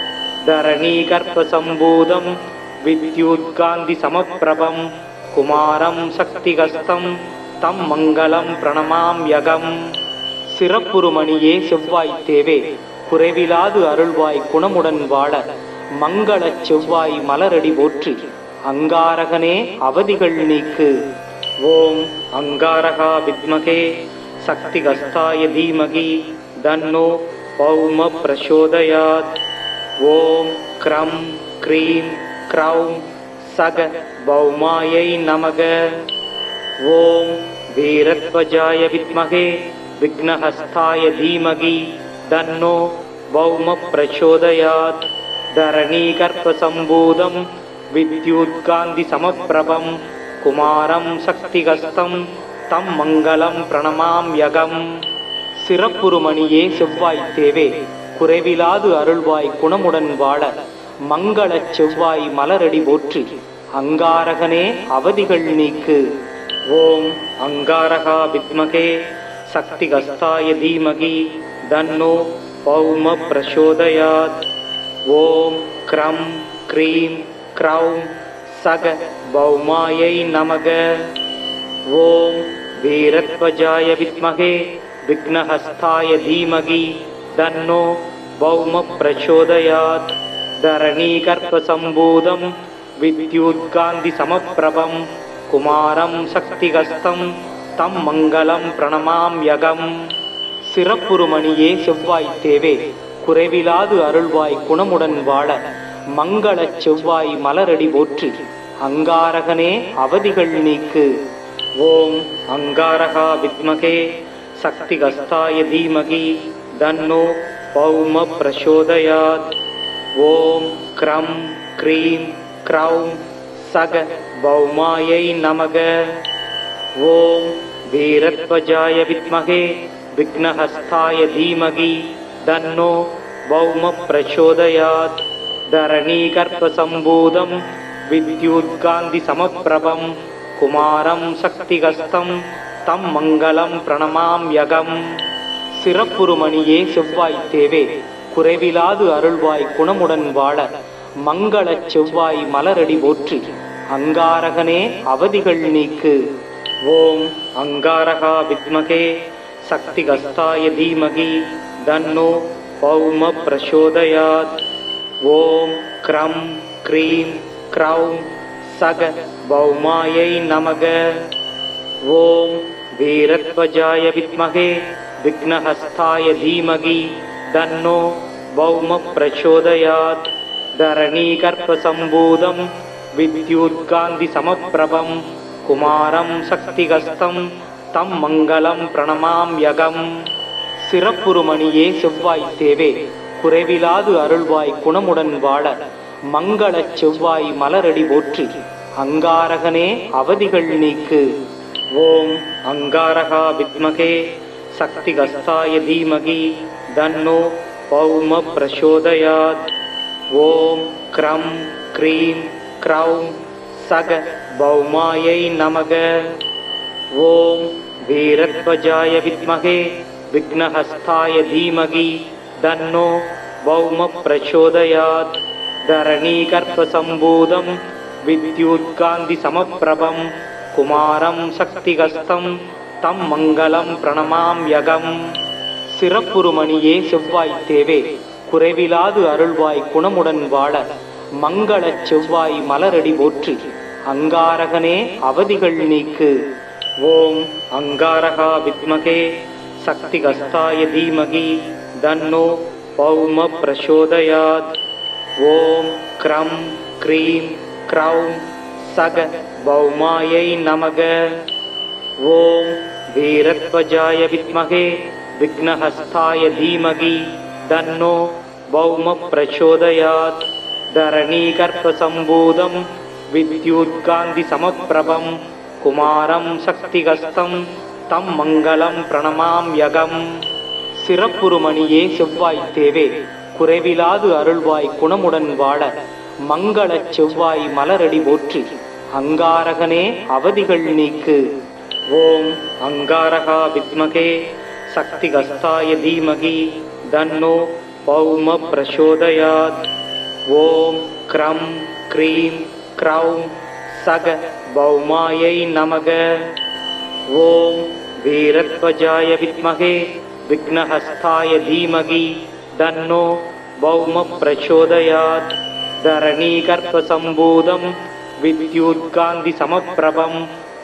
தரணீகர்ப்பசம்பூதம் வித்யுத்காந்தி சமப்பிரபம் குமாரம் சக்திகஸ்தம் தம் மங்களம் பிரணமாம்யகம். சிறப்புருமணியே செவ்வாய் தேவே குறைவிலாது அருள்வாய் குணமுடன் வாழ மங்களச் செவ்வாய் மலரடி போற்றி அங்காரகனே அவதிகள் நீக்கு. ஓம் அங்காரகா வித்மகே சக்திகஸ்தாய தீமகி தன்னோ பௌம பிரசோதயாத். ஓம் க்ரம் க்ரீம் க்ரௌம் சக பௌமாயை நமக. ஓம் வீரத்வஜாய வித்மகே விக்னஹஸ்தாய தீமகி தன்னோ பௌம பிரச்சோதயாத். தரணீகர்ப்பசம்பூதம் வித்யுத்காந்தி சமப்பிரபம் குமாரம் சக்திகஸ்தம் தம் மங்களம் பிரணமாம்யகம். சிறப்புருமணியே செவ்வாய் தேவே, குறைவிலாது அருள்வாய் குணமுடன் வாழ மங்களச் செவ்வாய் மலரடி போற்றி. அங்காரகனே அவதிகள் நீக்கு. ஓம் அங்காரகா வித்மகே சக்திகஸ்தாய தீமகி தன்னோ பௌம பிரச்சோதயாத். ஓம் க்ரம் க்ரீம் க்ரௌம் சக பௌமாயை நமக. ஓம் வீரத்வஜாய வித்மகே விக்னஹஸ்தாய தீமகி தன்னோ பௌம பிரச்சோதயாத். தரணீகர்ப்பசம்பூதம் வித்யுத்காந்தி சமப்பிரபம் குமாரம் சக்திகஸ்தம் தம் மங்களம் பிரணமாம்யகம். சிறப்புருமணியே செவ்வாய் தேவே, குறைவிலாது அருள்வாய் குணமுடன் வாழ மங்களச் செவ்வாய் மலரடி போற்றி. அங்காரகனே அவதிகள் நீக்கு. ஓம் அங்காரகா வித்மகே சக்திகஸ்தாய தீமகி தன்னோ பௌம பிரச்சோதயாத். ஓம் க்ரம் க்ரீம் க்ரௌம் சக பௌமாயை நமக. ஓம் வீரத்வஜாய வித்மகே விக்னஹஸ்தாய தீமகி தன்னோ பௌம பிரச்சோதயாத். தரணீகர்ப்பசம்பூதம் வித்யுத்காந்தி சமப்பிரபம் குமாரம் சக்திகஸ்தம் தம் மங்களம் பிரணமாம்யகம். சிறப்புருமணியே செவ்வாய் தேவே, குறைவிலாது அருள்வாய் குணமுடன் வாழ மங்களச் செவ்வாய் மலரடி போற்றி. அங்காரகனே அவதிகள் நீக்கு. ஓம் அங்காரகா வித்மகே சக்திகஸ்தாய தீமகி தன்னோ பௌம பிரச்சோதயாத். ஓம் க்ரம் க்ரீம் க்ரௌம் சக பௌமாயை நமக. ஓம் வீரத்வஜாய வித்மகே விக்னஹஸ்தாய தீமகி தன்னோ பௌம பிரச்சோதயாத். தரணீகர்ப்பசம்பூதம் வித்யுத்காந்தி சமப்பிரபம் குமாரம் சக்திகஸ்தம் தம் மங்களம் பிரணமாம்யகம். சிறப்புருமணியே செவ்வாய் தேவே, குறைவிலாது அருள்வாய் குணமுடன் வாழ மங்களச் செவ்வாய் மலரடி போற்றி. அங்காரகனே அவதிகள் நீக்கு. ஓம் அங்காரகா வித்மகே சக்திகஸ்தாய தீமகி தன்னோ பௌம பிரச்சோதயாத். ஓம் க்ரம் க்ரீம் க்ரௌம் சக பௌமாயை நமக. ஓம் வீரத்வஜாய வித்மகே விக்னஹஸ்தாய தீமகி தன்னோ பௌம பிரச்சோதயாத். தரணீகர்ப்பசம்பூதம் வித்யுத்காந்தி சமப்பிரபம் குமாரம் சக்திகஸ்தம் தம் மங்களம் பிரணமாம்யகம். சிறப்புருமணியே செவ்வாய் தேவே, குறைவிலாது அருள்வாய் குணமுடன் வாழ மங்களச் செவ்வாய் மலரடி போற்றி. அங்காரகனே அவதிகள் நீக்கு. ஓம் அங்காரகா வித்மகே சக்திகஸ்தாய தீமகி தன்னோ பௌம பிரச்சோதயாத். ஓம் க்ரம் க்ரீம் க்ரௌம் சக பௌமாயை நமக. ஓம் வீரத்வஜாய வித்மகே விக்னஹஸ்தாய தீமகி தன்னோ பௌம பிரச்சோதயாத். தரணீகர்ப்பசம்பூதம் வித்யுத்காந்தி சமப்பிரபம் குமாரம் சக்திகஸ்தம் தம் மங்களம் பிரணமாம்யகம். சிறப்புருமணியே செவ்வாய் தேவே, குறைவிலாது அருள்வாய் குணமுடன் வாழ மங்களச் செவ்வாய் மலரடி போற்றி. அங்காரகனே அவதிகள் நீக்கு. ஓம் அங்காரகா வித்மகே சக்திகஸ்தாய தீமகி தன்னோ பௌம பிரச்சோதயாத். ஓம் க்ரம் க்ரீம் க்ரௌம் சக பௌமாயை நமக. ஓம் வீரத்வஜாய வித்மகே விக்னஹஸ்தாய தீமகி தன்னோ பௌம பிரச்சோதயாத். தரணீகர்ப்பசம்பூதம் வித்யுத்காந்தி சமப்பிரபம்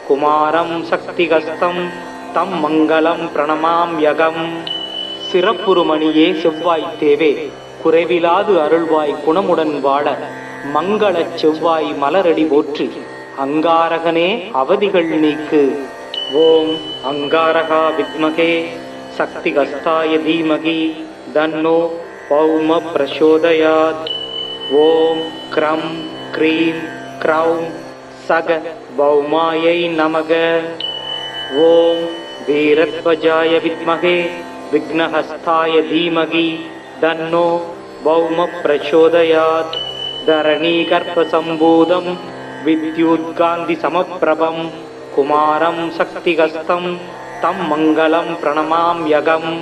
குமாரம் சக்திகஸ்தம் தம் மங்களம் பிரணமாம்யகம். சிறப்புருமணியே செவ்வாய் தேவே, குறைவிலாது அருள்வாய் குணமுடன் வாழ மங்களச் செவ்வாய் மலரடி போற்றி. அங்காரகனே அவதிகள் நீக்கு. ஓம் அங்காரகா வித்மகே शक्तिगस्ताय धीमहि तन्नो पौम प्रचोदयात्। ओम क्रं क्रीं क्रौं सग भौमायै नमः। ओम वीरध्वजाय विद्महे विघ्नहस्ताय धीमहि तन्नो भौम प्रचोदयात्। धरणीगर्भसम्भूतं विद्युत्कान्तिसमप्रभं कुमारं शक्तिगस्तं तं मङ्गलं प्रणमाम्यहम्।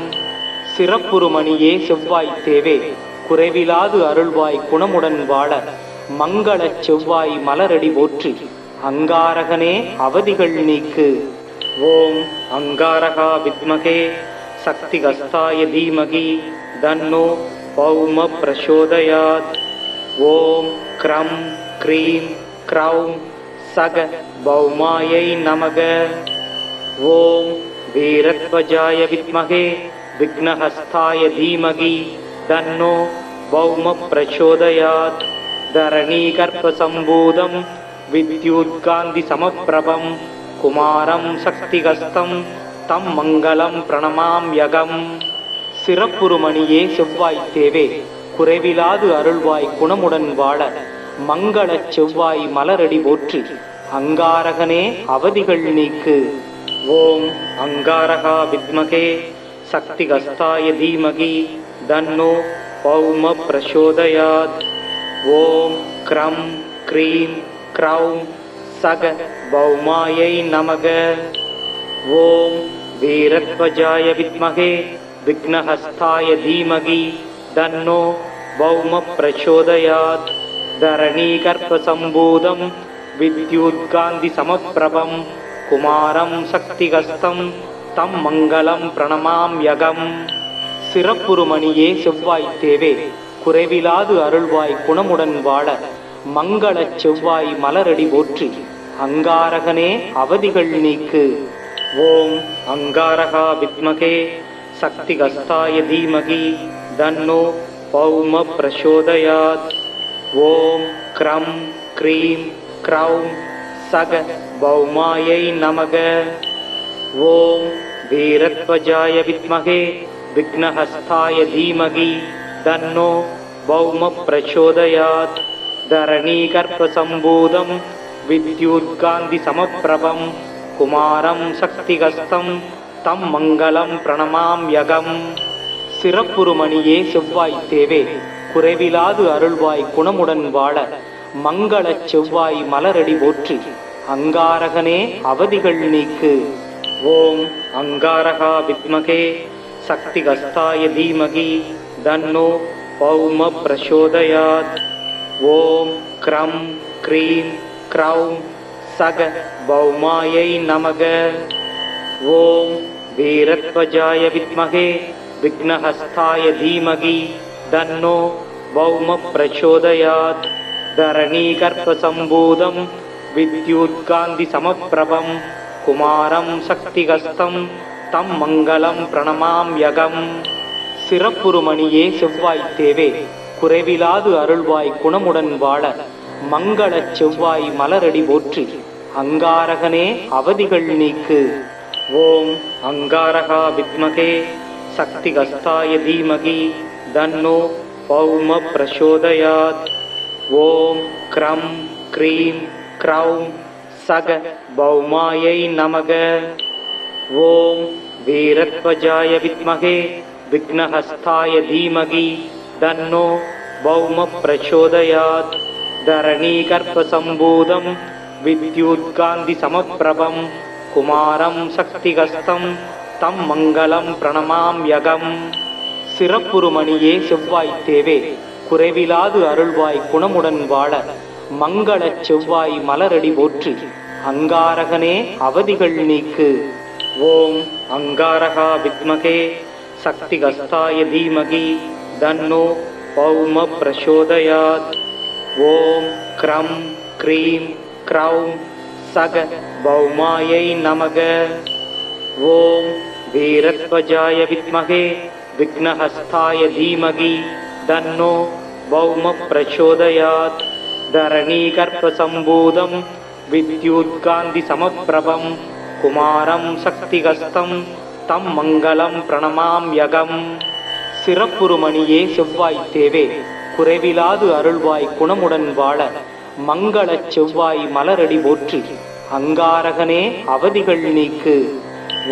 சிறப்புருமணியே செவ்வாய் தேவே, குறைவிலாது அருள்வாய் குணமுடன் வாழ மங்களச் செவ்வாய் மலரடி போற்றி அங்காரகனே அவதிகள் நீக்கு। ஓம் அங்காரகா வித்மகே சக்திகஸ்தாய தீமகி தன்னோ பௌம பிரசோதயாத்। ஓம் க்ரம் க்ரீம் க்ரௌம் சக பௌமாயை நமக। ஓம் வீரத்வஜாய வித்மகே விக்னஹஸ்தாய தீமகி தன்னோ பௌம பிரச்சோதயாத்। தரணீகர்ப்பசம்பூதம் வித்யுத்காந்திசமப்பிரபம் குமாரம் சக்திகஸ்தம் தம் மங்களம் பிரணமாம்யகம்। சிறப்புருமணியே செவ்வாய் தேவே, குறைவிலாது அருள்வாய் குணமுடன் வாழ மங்களச் செவ்வாய் மலரடி போற்றி அங்காரகனே அவதிகள் நீக்கு। ஓம் அங்காரகா வித்மகே சக்திகஸ்தாய தீமகி தன்னோ பௌம பிரசோதயாத்। ஓம் க்ரம் க்ரீம் க்ரௌம் சக பௌமாயை நமக। ஓம் வீரத்வஜாய வித்மகே விக்னஹஸ்தாய தீமகி தன்னோ பௌம பிரச்சோதயாத்। தரணீகர்ப்பசம்பூதம் வித்யுத்காந்திசமப்பிரபம் குமாரம் சக்திகஸ்தம் தம் மங்களம் பிரணமாம்யகம்। சிறப்புருமணியே செவ்வாய் தேவே, குறைவிலாது அருள்வாய் குணமுடன் வாழ மங்களச் செவ்வாய் மலரடி போற்றி அங்காரகனே அவதிகள் நீக்கு। ஓம் அங்காரகா வித்மகே சக்திகஸ்தாய தீமகி தன்னோ பௌம பிரசோதயாத்। ஓம் க்ரம் க்ரீம் க்ரௌம் சக பௌமாயை நமக। ஓம் வீரத்வஜாய வித்மகே விக்னஹஸ்தாய தீமகி தன்னோ பௌம பிரச்சோதயாத்। தரணீகர்ப்பசம்பூதம் வித்யுத்காந்திசமப்பிரபம் குமாரம் சக்திகஸ்தம் தம் மங்களம் பிரணமாம்யகம்। சிறப்புருமணியே செவ்வாய் தேவே, குறைவிலாது அருள்வாய் குணமுடன் வாழ மங்களச் செவ்வாய் மலரடி போற்றி அங்காரகனே அவதிகள் நீக்கு। ஓம் அங்காரகா வித்மகே சக்திகஸ்தாய தீமகி தன்னோ பௌம பிரசோதயாத்। ஓம் க்ரம் க்ரீம் க்ரௌம் சக பௌமாயை நமக। ஓம் வீரத்வஜாய வித்மகே விக்னஹஸ்தாய தீமகி தன்னோ பௌம பிரச்சோதயாத்। தரணீகர்ப்பசம்பூதம் வித்யுத்காந்திசமப்பிரபம் குமாரம் சக்திகஸ்தம் தம் மங்களம் பிரணமாம்யகம்। சிறப்புருமணியே செவ்வாய் தேவே, குறைவிலாது அருள்வாய் குணமுடன் வாழ மங்களச் செவ்வாய் மலரடி போற்றி அங்காரகனே அவதிகள் நீக்கு। ஓம் அங்காரகா வித்மகே சக்திகஸ்தாய தீமகி தன்னோ பௌம பிரசோதயாத்। ஓம் க்ரம் க்ரீம் க்ரௌம் சக பௌமாயை நமக। ஓம் வீரத்வஜாய வித்மகே விக்னஹஸ்தாய தீமகி தன்னோ பௌம பிரச்சோதயாத்। தரணீகர்ப்பசம்பூதம் வித்யுத்காந்திசமப்பிரபம் குமாரம் சக்திகஸ்தம் தம் மங்களம் பிரணமாம்யகம்। சிறப்புருமணியே செவ்வாய் தேவே, குறைவிலாது அருள்வாய் குணமுடன் வாழ மங்களச் செவ்வாய் மலரடி போற்றி அங்காரகனே அவதிகள் நீக்கு। ஓம் அங்காரகா வித்மகே சக்திகஸ்தாய தீமகி தன்னோ பௌம பிரசோதயாத்। ஓம் க்ரம் க்ரீம் க்ரௌம் சக பௌமாயை நமக। ஓம் வீரத்வஜாய வித்மகே விக்னஹஸ்தாய தீமகி தன்னோ பௌம பிரச்சோதயாத்। தரணீகர்ப்பசம்பூதம் வித்யுத்காந்திசமப்பிரபம் குமாரம் சக்திகஸ்தம் தம் மங்களம் பிரணமாம்யகம். சிறப்புருமணியே செவ்வாய் தேவே குறைவிலாது அருள்வாய் குணமுடன் வாழ மங்களச் செவ்வாய் மலரடி போற்றி அங்காரகனே அவதிகள் நீக்கு.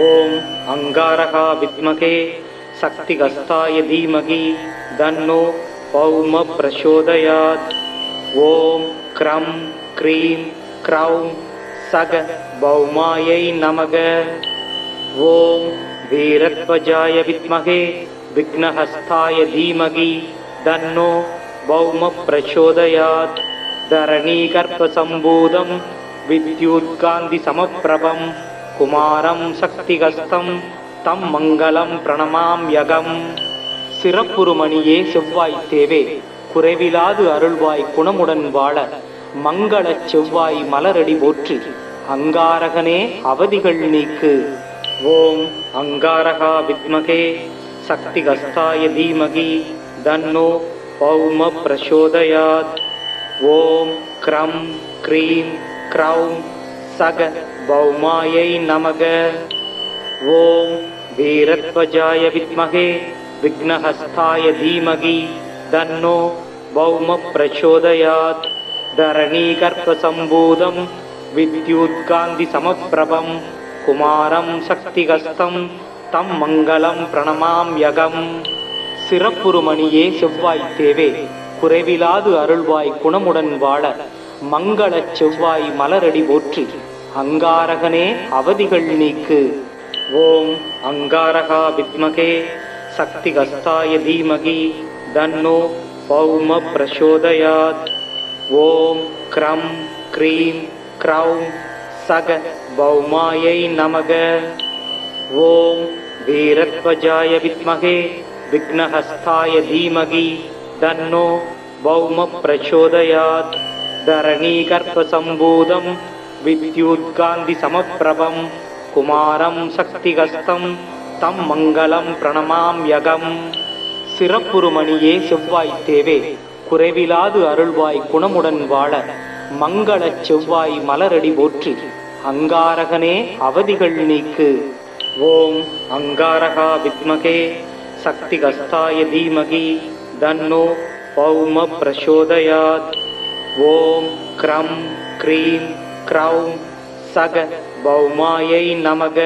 ஓம் அங்காரகா வித்மகே சக்திகஸ்தாய தீமகி தன்னோ பௌம பிரசோதயாத். ஓம் க்ரம் க்ரீம் க்ரௌம் சக பௌமாயை நமக. ஓம் வீரத்வஜாய வித்மகே விக்னஹஸ்தாய தீமகி தன்னோ பௌம பிரசோதயாத். தரணீகர்ப்பசம்பூதம் வித்யுத்காந்தி சமப்பிரபம் குமாரம் சக்திகஸ்தம் தம் மங்களம் பிரணமாம்யகம். சிறப்புருமணியே செவ்வாய் தேவே குறைவிலாது அருள்வாய் குணமுடன் வாழ மங்களச் செவ்வாய் மலரடி போற்றி அங்காரகனே அவதிகள் நீக்கு. ஓம் அங்காரகா வித்மகே சக்திகஸ்தாய தீமகி தன்னோ பௌம பிரசோதயாத். ஓம் க்ரம் க்ரீம் க்ரௌம் சக பௌமாயை நமக. ஓம் வீரத்வஜாய வித்மகே விக்னஹஸ்தாய தீமகி தன்னோ பௌம பிரசோதயாத். தரணீகர்ப்பசம்பூதம் வித்யுத்காந்தி சமப்பிரபம் குமாரம் சக்திகஸ்தம் தம் மங்களம் பிரணமாம்யகம். சிறப்புருமணியே செவ்வாய் தேவே குறைவிலாது அருள்வாய் குணமுடன் வாழ மங்களச் செவ்வாய் மலரடி போற்றி அங்காரகனே அவதிகள் நீக்கு. ஓம் அங்காரகா வித்மகே சக்திகஸ்தாய தீமகி தன்னோ பௌம பிரசோதயாத். ஓம் க்ரம் க்ரீம் க்ரௌம் சக பௌமாயை நமக. ஓம் வீரத்வஜாய வித்மகே விக்னஹஸ்தாய தீமகி தன்னோ பௌம பிரசோதயாத். தரணீகர்ப்பசம்பூதம் வித்யுத்காந்தி சமப்பிரபம் குமாரம் சக்திகஸ்தம் தம் மங்களம் பிரணமாம்யகம். சிறப்புருமணியே செவ்வாய் தேவே குறைவிலாது அருள்வாய் குணமுடன் வாழ மங்களச் செவ்வாய் மலரடி போற்றி அங்காரகனே அவதிகள் நீக்கு. ஓம் அங்காரகா வித்மகே சக்திகஸ்தாய தீமகி தன்னோ பௌம பிரசோதயாத். ஓம் க்ரம் க்ரீம் க்ரௌம் சக பௌமாயை நமக.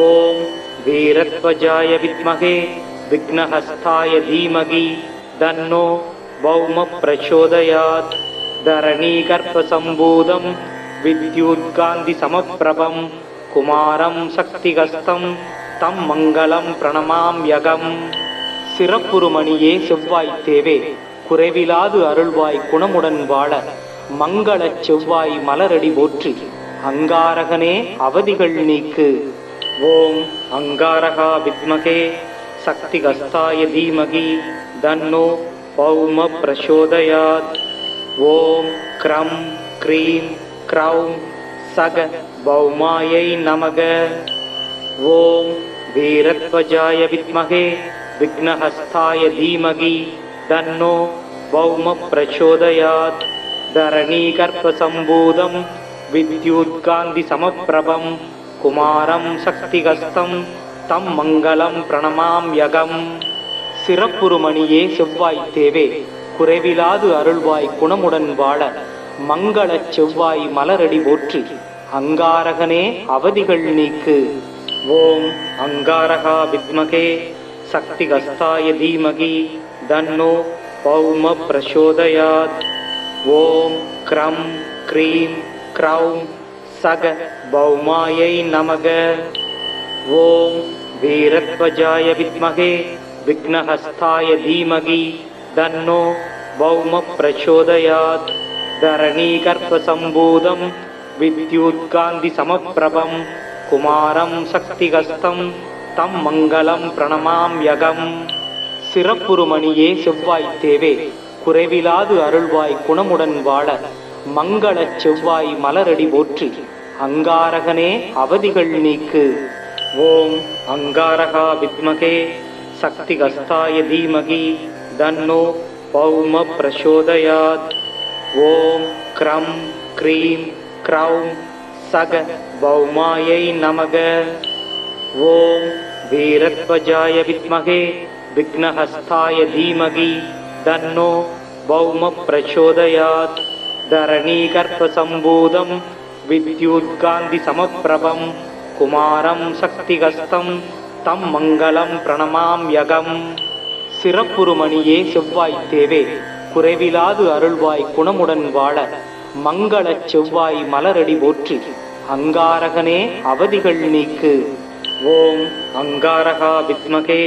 ஓம் வீரத்வஜாய வித்மகே விக்னஹஸ்தாய தீமகி தன்னோ பௌம பிரசோதயாத். தரணீகர்ப்பசம்பூதம் வித்யுத்காந்தி சமப்பிரபம் குமாரம் சக்திகஸ்தம் தம் மங்களம் பிரணமாம்யகம். சிறப்புருமணியே செவ்வாய் தேவே குறைவிலாது அருள்வாய் குணமுடன் வாழ மங்களச் செவ்வாய் மலரடி போற்றி அங்காரகனே அவதிகள் நீக்கு. ஓம் அங்காரகா வித்மகே சக்திகஸ்தாய தீமகி தன்னோ பௌம பிரசோதயாத். ஓம் க்ரம் க்ரீம் க்ரௌம் சக பௌமாயை நமக. ஓம் வீரத்வஜாய வித்மகே விக்னஹஸ்தாய தீமகி தன்னோ பௌம பிரசோதயாத். தரணீகர்ப்பசம்பூதம் வித்யுத்காந்தி சமப்பிரபம் குமாரம் சக்திகஸ்தம் தம் மங்களம் பிரணமாம்யகம். சிறப்புருமணியே செவ்வாய் தேவே குறைவிலாது அருள்வாய் குணமுடன் வாழ மங்களச் செவ்வாய் மலரடி போற்றி அங்காரகனே அவதிகள் நீக்கு. ஓம் அங்காரகா வித்மகே சக்திகஸ்தாய தீமகி தன்னோ பௌம பிரசோதயாத். ஓம் க்ரம் க்ரீம் க்ரௌம் சக பௌமாயை நமக. ஓம் வீரத்வஜாய வித்மகே விக்னஹஸ்தாய தீமகி தன்னோ பௌம பிரசோதயாத். தரணீகர்ப்பசம்பூதம் வித்யுத்காந்தி சமப்பிரபம் குமாரம் சக்திகஸ்தம் தம் மங்களம் பிரணமாம்யகம். சிறப்புருமணியே செவ்வாய் தேவே குறைவிலாது அருள்வாய் குணமுடன் வாழ மங்களச் செவ்வாய் மலரடி போற்றி அங்காரகனே அவதிகள் நீக்கு. ஓம் அங்காரகா வித்மகே சக்திகஸ்தாய தீமகி தன்னோ பௌம பிரசோதயாத். ஓம் க்ரம் க்ரீம் க்ரௌம் சக பௌமாயை நமக. ஓம் வீரத்வஜாய வித்மகே விக்னஹஸ்தாய தீமகி தன்னோ பௌம பிரச்சோதயாத். தரணீகர்ப்பசம்பூதம் வித்யுத்காந்தி சமப்பிரபம் குமாரம் சக்திகஸ்தம் தம் மங்களம் பிரணமாம்யகம். சிறப்புருமணியே செவ்வாய் தேவே, குறைவிலாது அருள்வாய் குணமுடன் வாழ மங்களச் செவ்வாய் மலரடி போற்றி. அங்காரகனே அவதிகள் நீக்கு. ஓம் அங்காரகா வித்மகே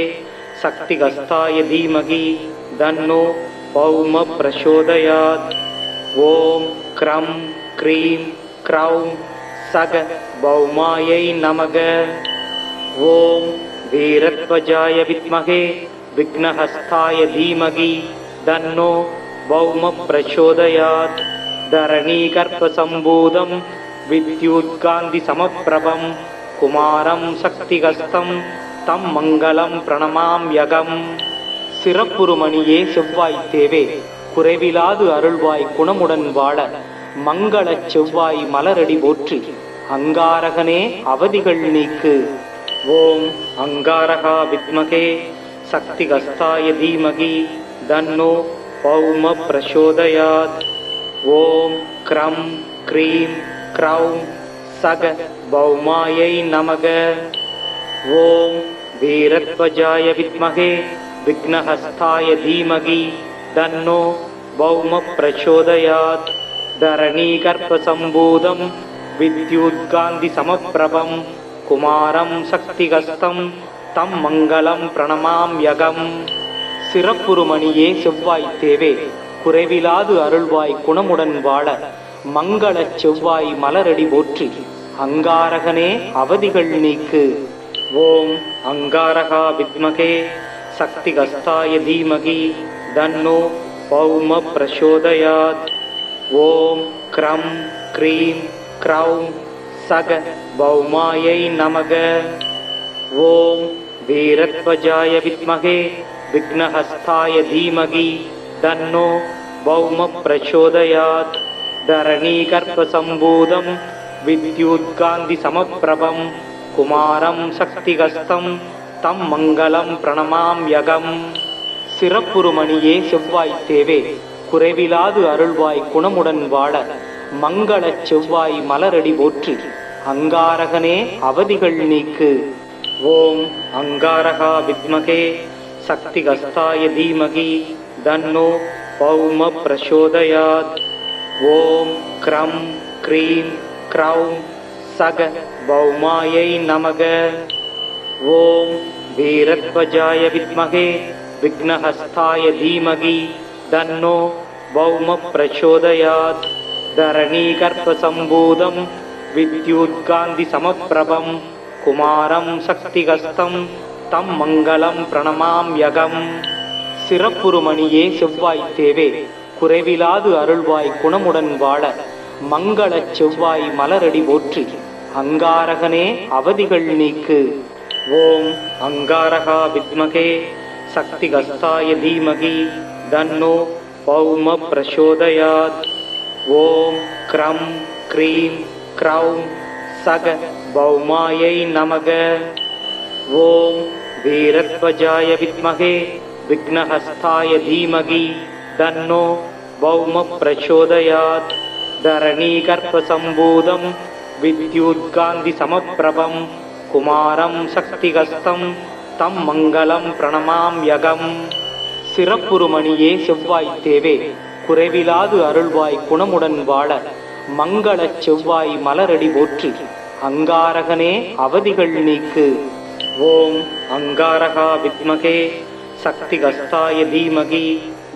சக்திகஸ்தாய தீமகி தன்னோ பௌம பிரச்சோதயாத். ஓம் க்ரம் க்ரீம் க்ரௌம் சக பௌமாயை நமக. ஓம் வீரத்வஜாய வித்மகே விக்னஹஸ்தாய தீமகி தன்னோ பௌம பிரச்சோதயாத். தரணீகர்ப்பசம்பூதம் வித்யுத்காந்தி சமப்பிரபம் குமாரம் சக்திகஸ்தம் தம் மங்களம் பிரணமாம்யகம். சிறப்புருமணியே செவ்வாய் தேவே, குறைவிலாது அருள்வாய் குணமுடன் வாழ மங்களச் செவ்வாய் மலரடி போற்றி. அங்காரகனே அவதிகள் நீக்கு. ஓம் அங்காரகா வித்மகே சக்திகஸ்தாய தீமகி தன்னோ பௌம பிரச்சோதயாத். ஓம் க்ரம் க்ரீம் க்ரௌம் சக பௌமாயை நமக. ஓம் வீரத்வஜாய வித்மகே விக்னஹஸ்தாய தீமகி தன்னோ பௌம பிரச்சோதயாத். தரணீகர்ப்பசம்பூதம் வித்யுத்காந்தி சமப்பிரபம் குமாரம் சக்திகஸ்தம் தம் மங்களம் பிரணமாம்யகம். சிறப்புருமணியே செவ்வாய் தேவே, குறைவிலாது அருள்வாய் குணமுடன் வாழ மங்களச் செவ்வாய் மலரடி போற்றி. அங்காரகனே அவதிகள் நீக்கு. ஓம் அங்காரகா வித்மகே சக்திகஸ்தாய தீமகி தன்னோ பௌம பிரச்சோதயாத். ஓம் க்ரம் க்ரீம் க்ரௌம் சக பௌமாயை நமக. ஓம் வீரத்வஜாய வித்மகே விக்னஹஸ்தாய தீமகி தன்னோ பௌம பிரச்சோதயாத். தரணீகர்ப்பசம்பூதம் வித்யுத்காந்தி சமப்பிரபம் குமாரம் சக்திகஸ்தம் தம் மங்களம் பிரணமாம்யகம். சிறப்புருமணியே செவ்வாய் தேவே, குறைவிலாது அருள்வாய் குணமுடன் வாழ மங்களச் செவ்வாய் மலரடி போற்றி. அங்காரகனே அவதிகள் நீக்கு. ஓம் அங்காரகா வித்மகே சக்திகஸ்தாய தீமகி தன்னோ பௌம பிரச்சோதயாத். ஓம் க்ரம் க்ரீம் க்ரௌம் சக பௌமாயை நமக. ஓம் வீரத்வஜாய வித்மகே விக்னஹஸ்தாய தீமகி தன்னோ பௌம பிரச்சோதயாத். தரணீகர்ப்பசம்பூதம் வித்யுத்காந்தி சமப்பிரபம் குமாரம் சக்திகஸ்தம் தம் மங்களம் பிரணமாம்யகம். சிறப்புருமணியே செவ்வாய் தேவே, குறைவிலாது அருள்வாய் குணமுடன் வாழ மங்களச் செவ்வாய் மலரடி போற்றி. அங்காரகனே அவதிகள் நீக்கு. ஓம் அங்காரகா வித்மகே சக்திகஸ்தாய தீமகி தன்னோ பௌம பிரச்சோதயாத். ஓம் க்ரம் க்ரீம் க்ரௌம் சக பௌமாயை நமக. ஓம் வீரத்வஜாய வித்மகே விக்னஹஸ்தாய தீமகி தன்னோ பௌம பிரச்சோதயாத். தரணீகர்ப்பசம்பூதம் வித்யுத்காந்தி சமப்பிரபம் குமாரம் சக்திகஸ்தம் தம் மங்களம் பிரணமாம்யகம். சிறப்புருமணியே செவ்வாய் தேவே, குறைவிலாது அருள்வாய் குணமுடன் வாழ மங்களச் செவ்வாய் மலரடி போற்றி. அங்காரகனே அவதிகள் நீக்கு. ஓம் அங்காரகா வித்மகே சக்திகஸ்தாய தீமகி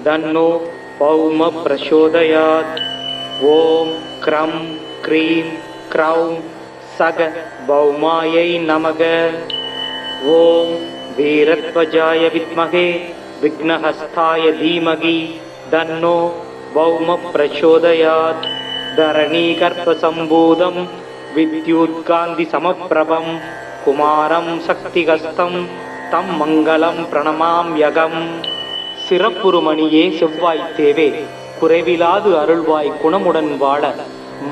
தன்னோ பௌம பிரச்சோதயாத். ஓம் க்ரம் க்ரீம் க்ரௌம் சக பௌமாயை நமக. ஓம் வீரத்வஜாய வித்மகே விக்னஹஸ்தாய தீமகி தன்னோ பௌம பிரச்சோதயாத். தரணீகர்ப்பசம்பூதம் வித்யுத்காந்தி சமப்பிரபம் குமாரம் சக்திகஸ்தம் தம் மங்களம் பிரணமாம்யகம். சிறப்புருமணியே செவ்வாய் தேவே, குறைவிலாது அருள்வாய் குணமுடன் வாழ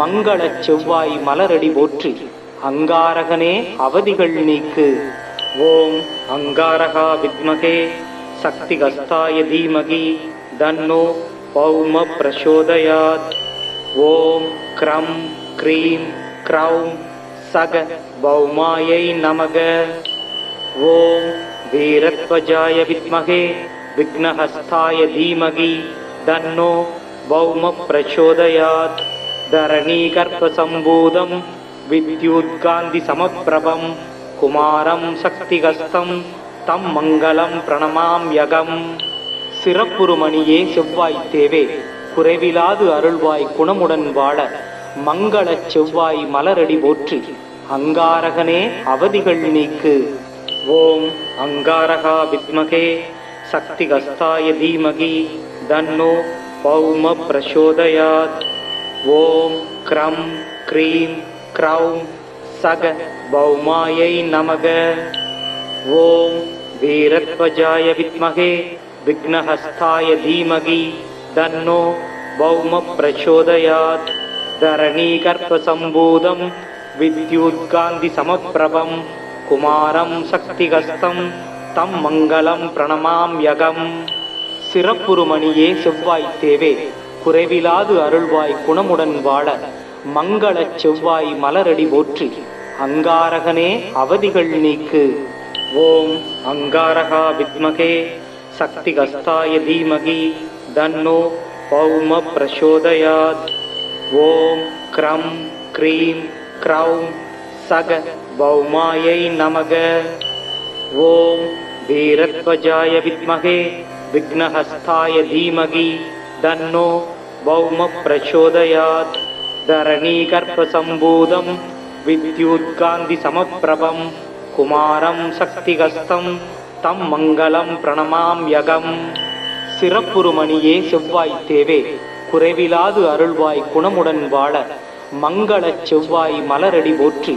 மங்களச் செவ்வாய் மலரடி போற்றி. அங்காரகனே அவதிகள் நீக்கு. ஓம் அங்காரகா வித்மகே சக்திகஸ்தாய தீமகி தன்னோ பௌம பிரசோதயாத். ஓம் க்ரம் க்ரீம் க்ரௌம் சக பௌமாயை நமக. ஓம் வீரத்வஜாய வித்மகே விக்னஹஸ்தாய தீமகி தன்னோ பௌம பிரசோதயாத். தரணீகர்ப்பசம்பூதம் வித்யுத்காந்தி சமப்பிரபம் குமாரம் சக்திகஸ்தம் தம் மங்களம் பிரணமாம்யகம். சிறப்புருமணியே செவ்வாய் தேவே குறைவிலாது அருள்வாய் குணமுடன் வாழ மங்களச் செவ்வாய் மலரடி போற்றி. அங்காரகனே அவதிகள் நீக்கு. ஓம் அங்காரகா வித்மகே சக்திகஸ்தாய தீமகி தன்னோ பௌம பிரசோதயாத். ஓம் க்ரம் க்ரீம் க்ரௌம் சக பௌமாயை நமக. ஓம் வீரத்வஜாய வித்மகே விக்னஹஸ்தாய தீமகி தன்னோ பௌம பிரசோதயாத். தரணீகர்ப்பசம்பூதம் வித்யுத்காந்தி சமப்பிரபம் குமாரம் சக்திகஸ்தம் தம் மங்களம் பிரணமாம்யகம். சிறப்புருமணியே செவ்வாய் தேவே குறைவிலாது அருள்வாய் குணமுடன் வாழ மங்களச் செவ்வாய் மலரடி போற்றி. அங்காரகனே அவதிகள் நீக்கு. ஓம் அங்காரகா வித்மகே சக்திகஸ்தாய தீமகி தன்னோ பௌம பிரசோதயாத். ஓம் க்ரம் க்ரீம் க்ரௌம் சக பௌமாயை நமக. ஓம் வீரத்வஜாய வித்மகே விக்னஹஸ்தாய தீமகி தன்னோ பௌம பிரசோதயாத். தரணீகர்ப்பசம்பூதம் வித்யுத்காந்தி சமப்பிரபம் குமாரம் சக்திகஸ்தம் தம் மங்களம் பிரணமாம்யகம். சிறப்புருமணியே செவ்வாய் தேவே குறைவிலாது அருள்வாய் குணமுடன் வாழ மங்களச் செவ்வாய் மலரடி போற்றி.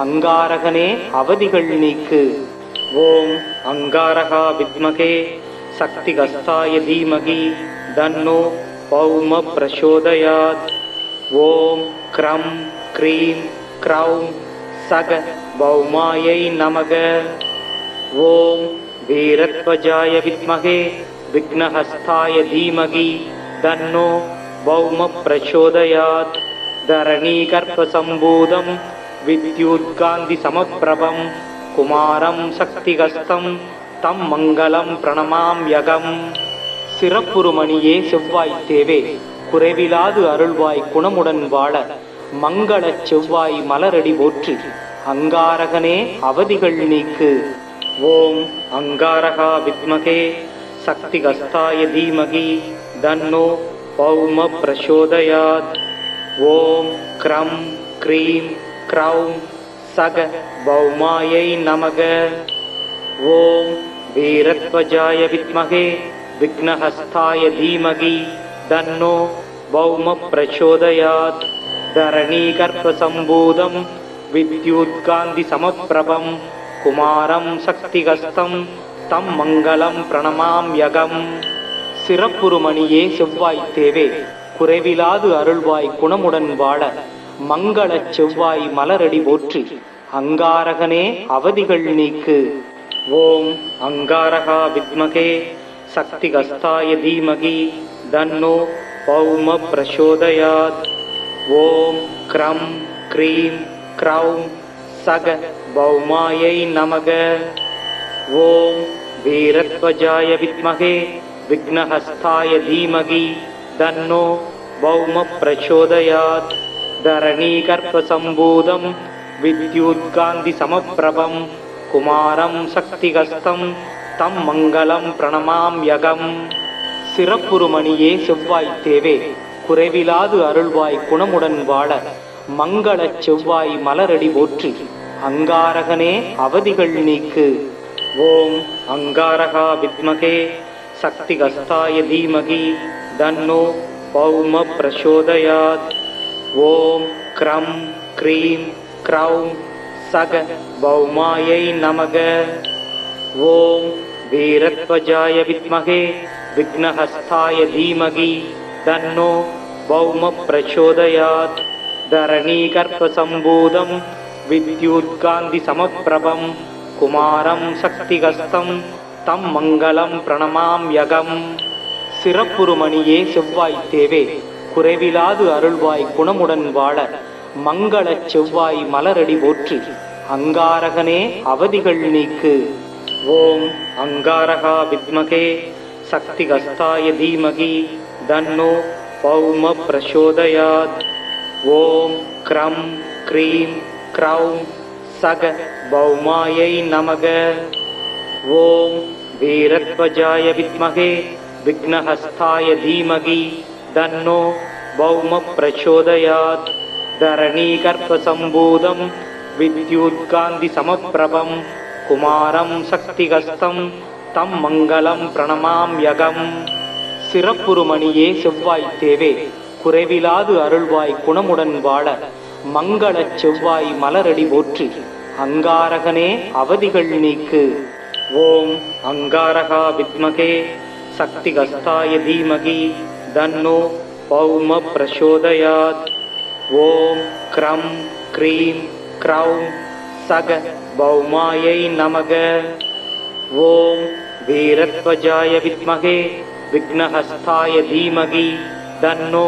அங்காரகனே அவதிகள் நீக்கு. ஓம் அங்காரகா வித்மகே சக்திகஸ்தாய தீமகி தன்னோ பௌம பிரசோதயாத். ஓம் க்ரம் க்ரீம் க்ரௌம் சக பௌமாயை நமக. ஓம் வீரத்வஜாய வித்மகே விக்னஹஸ்தாய தீமகி தன்னோ பௌம பிரசோதயாத். தரணீகர்ப்பசம்பூதம் வித்யுத்காந்தி சமப்பிரபம் குமாரம் சக்திகஸ்தம் தம் மங்களம் பிரணமாம்யகம். சிறப்புருமணியே செவ்வாய் தேவே குறைவிலாது அருள்வாய் குணமுடன் வாழ மங்களச் செவ்வாய் மலரடி போற்றி. அங்காரகனே அவதிகள் நீக்கு. ஓம் அங்காரகா வித்மகே சக்திகஸ்தாய தீமகி தன்னோ பௌம பிரசோதயாத். ஓம் க்ரம் க்ரீம் க்ரௌம் சக பௌமாயை நமக. ஓம் வீரத்வஜாய வித்மகே விக்னஹஸ்தாய தீமகி தன்னோ பௌம பிரசோதயாத். தரணீகர்ப்பசம்பூதம் வித்யுத்காந்தி சமப்பிரபம் குமாரம் சக்திகஸ்தம் தம் மங்களம் பிரணமாம்யகம். சிறப்புருமணியே செவ்வாய் தேவே குறைவிலாது அருள்வாய் குணமுடன் வாழ மங்களச் செவ்வாய் மலரடி போற்றி. அங்காரகனே அவதிகள் நீக்கு. ஓம் அங்காரகா வித்மகே சக்திகஸ்தாய தீமகி தன்னோ பௌம பிரசோதயாத். ஓம் க்ரம் க்ரீம் க்ரௌம் சக பௌமாயை நமக. ஓம் வீரத்வஜாய வித்மகே விக்னஹஸ்தாய தீமகி தன்னோ பௌம பிரசோதயாத். தரணீகர்ப்பசம்பூதம் வித்யுத்காந்தி சமப்பிரபம் குமாரம் சக்திகஸ்தம் தம் மங்களம் பிரணமாம்யகம். சிறப்புருமணியே செவ்வாய் தேவே குறைவிலாது அருள்வாய் குணமுடன் வாழ மங்களச் செவ்வாய் மலரடி போற்றி. அங்காரகனே அவதிகள் நீக்கு. ஓம் அங்காரகா வித்மகே சக்திகஸ்தாய தீமகி தன்னோ பௌம பிரசோதயாத். ஓம் க்ரம் க்ரீம் க்ரௌம் சக பௌமாயை நமக. ஓம் வீரத்வஜாய வித்மகே விக்னஹஸ்தாய தீமகி தன்னோ பௌம பிரசோதயாத். தரணீகர்ப்பசம்பூதம் வித்யுத்காந்தி சமப்பிரபம் குமாரம் சக்திகஸ்தம் தம் மங்களம் பிரணமாம்யகம். சிறப்புருமணியே செவ்வாய் தேவே குறைவிலாது அருள்வாய் குணமுடன் வாழ மங்களச் செவ்வாய் மலரடி போற்றி அங்காரகனே அவதிகள் நீக்கு. ஓம் அங்காரகா வித்மகே சக்திகஸ்தாய தீமகி தன்னோ பௌம பிரசோதயாத். ஓம் க்ரம் க்ரீம் க்ரௌம் சக பௌமாயை நமக. ஓம் வீரத்வஜாய வித்மகே விக்னஹஸ்தாய தீமகி தன்னோ பௌம பிரசோதயாத். தரணீகர்ப்பசம்பூதம் வித்யுத்காந்தி சமப்பிரபம் குமாரம் சக்திகஸ்தம் தம் மங்களம் பிரணமாம்யகம். சிறப்புருமணியே செவ்வாய் தேவே குறைவிலாது அருள்வாய் குணமுடன் வாழ மங்களச் செவ்வாய் மலரடி போற்றி அங்காரகனே அவதிகள் நீக்கு. ஓம் அங்காரகா வித்மகே சக்திகஸ்தாய தீமகி தன்னோ பௌம பிரசோதயாத். ஓம் க்ரம் க்ரீம் க்ரௌம் சக பௌமாயை நமக. ஓம் வீரத்வஜாய வித்மகே விக்னஹஸ்தாய தீமகி தன்னோ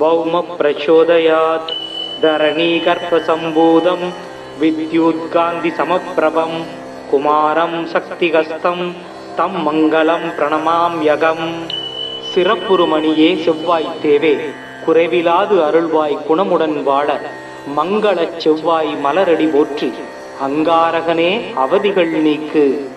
பௌம பிரசோதயாத். தரணீகர்ப்பசம்பூதம் வித்யுத்காந்தி சமப்பிரபம் குமாரம் சக்திகஸ்தம் தம் மங்களம் பிரணமாம்யகம். சிறப்புருமணியே செவ்வாய் தேவே குறைவிலாது அருள்வாய் குணமுடன் வாழ மங்களச் செவ்வாய் மலரடி போற்றி அங்காரகனே அவதிகள் நீக்கு.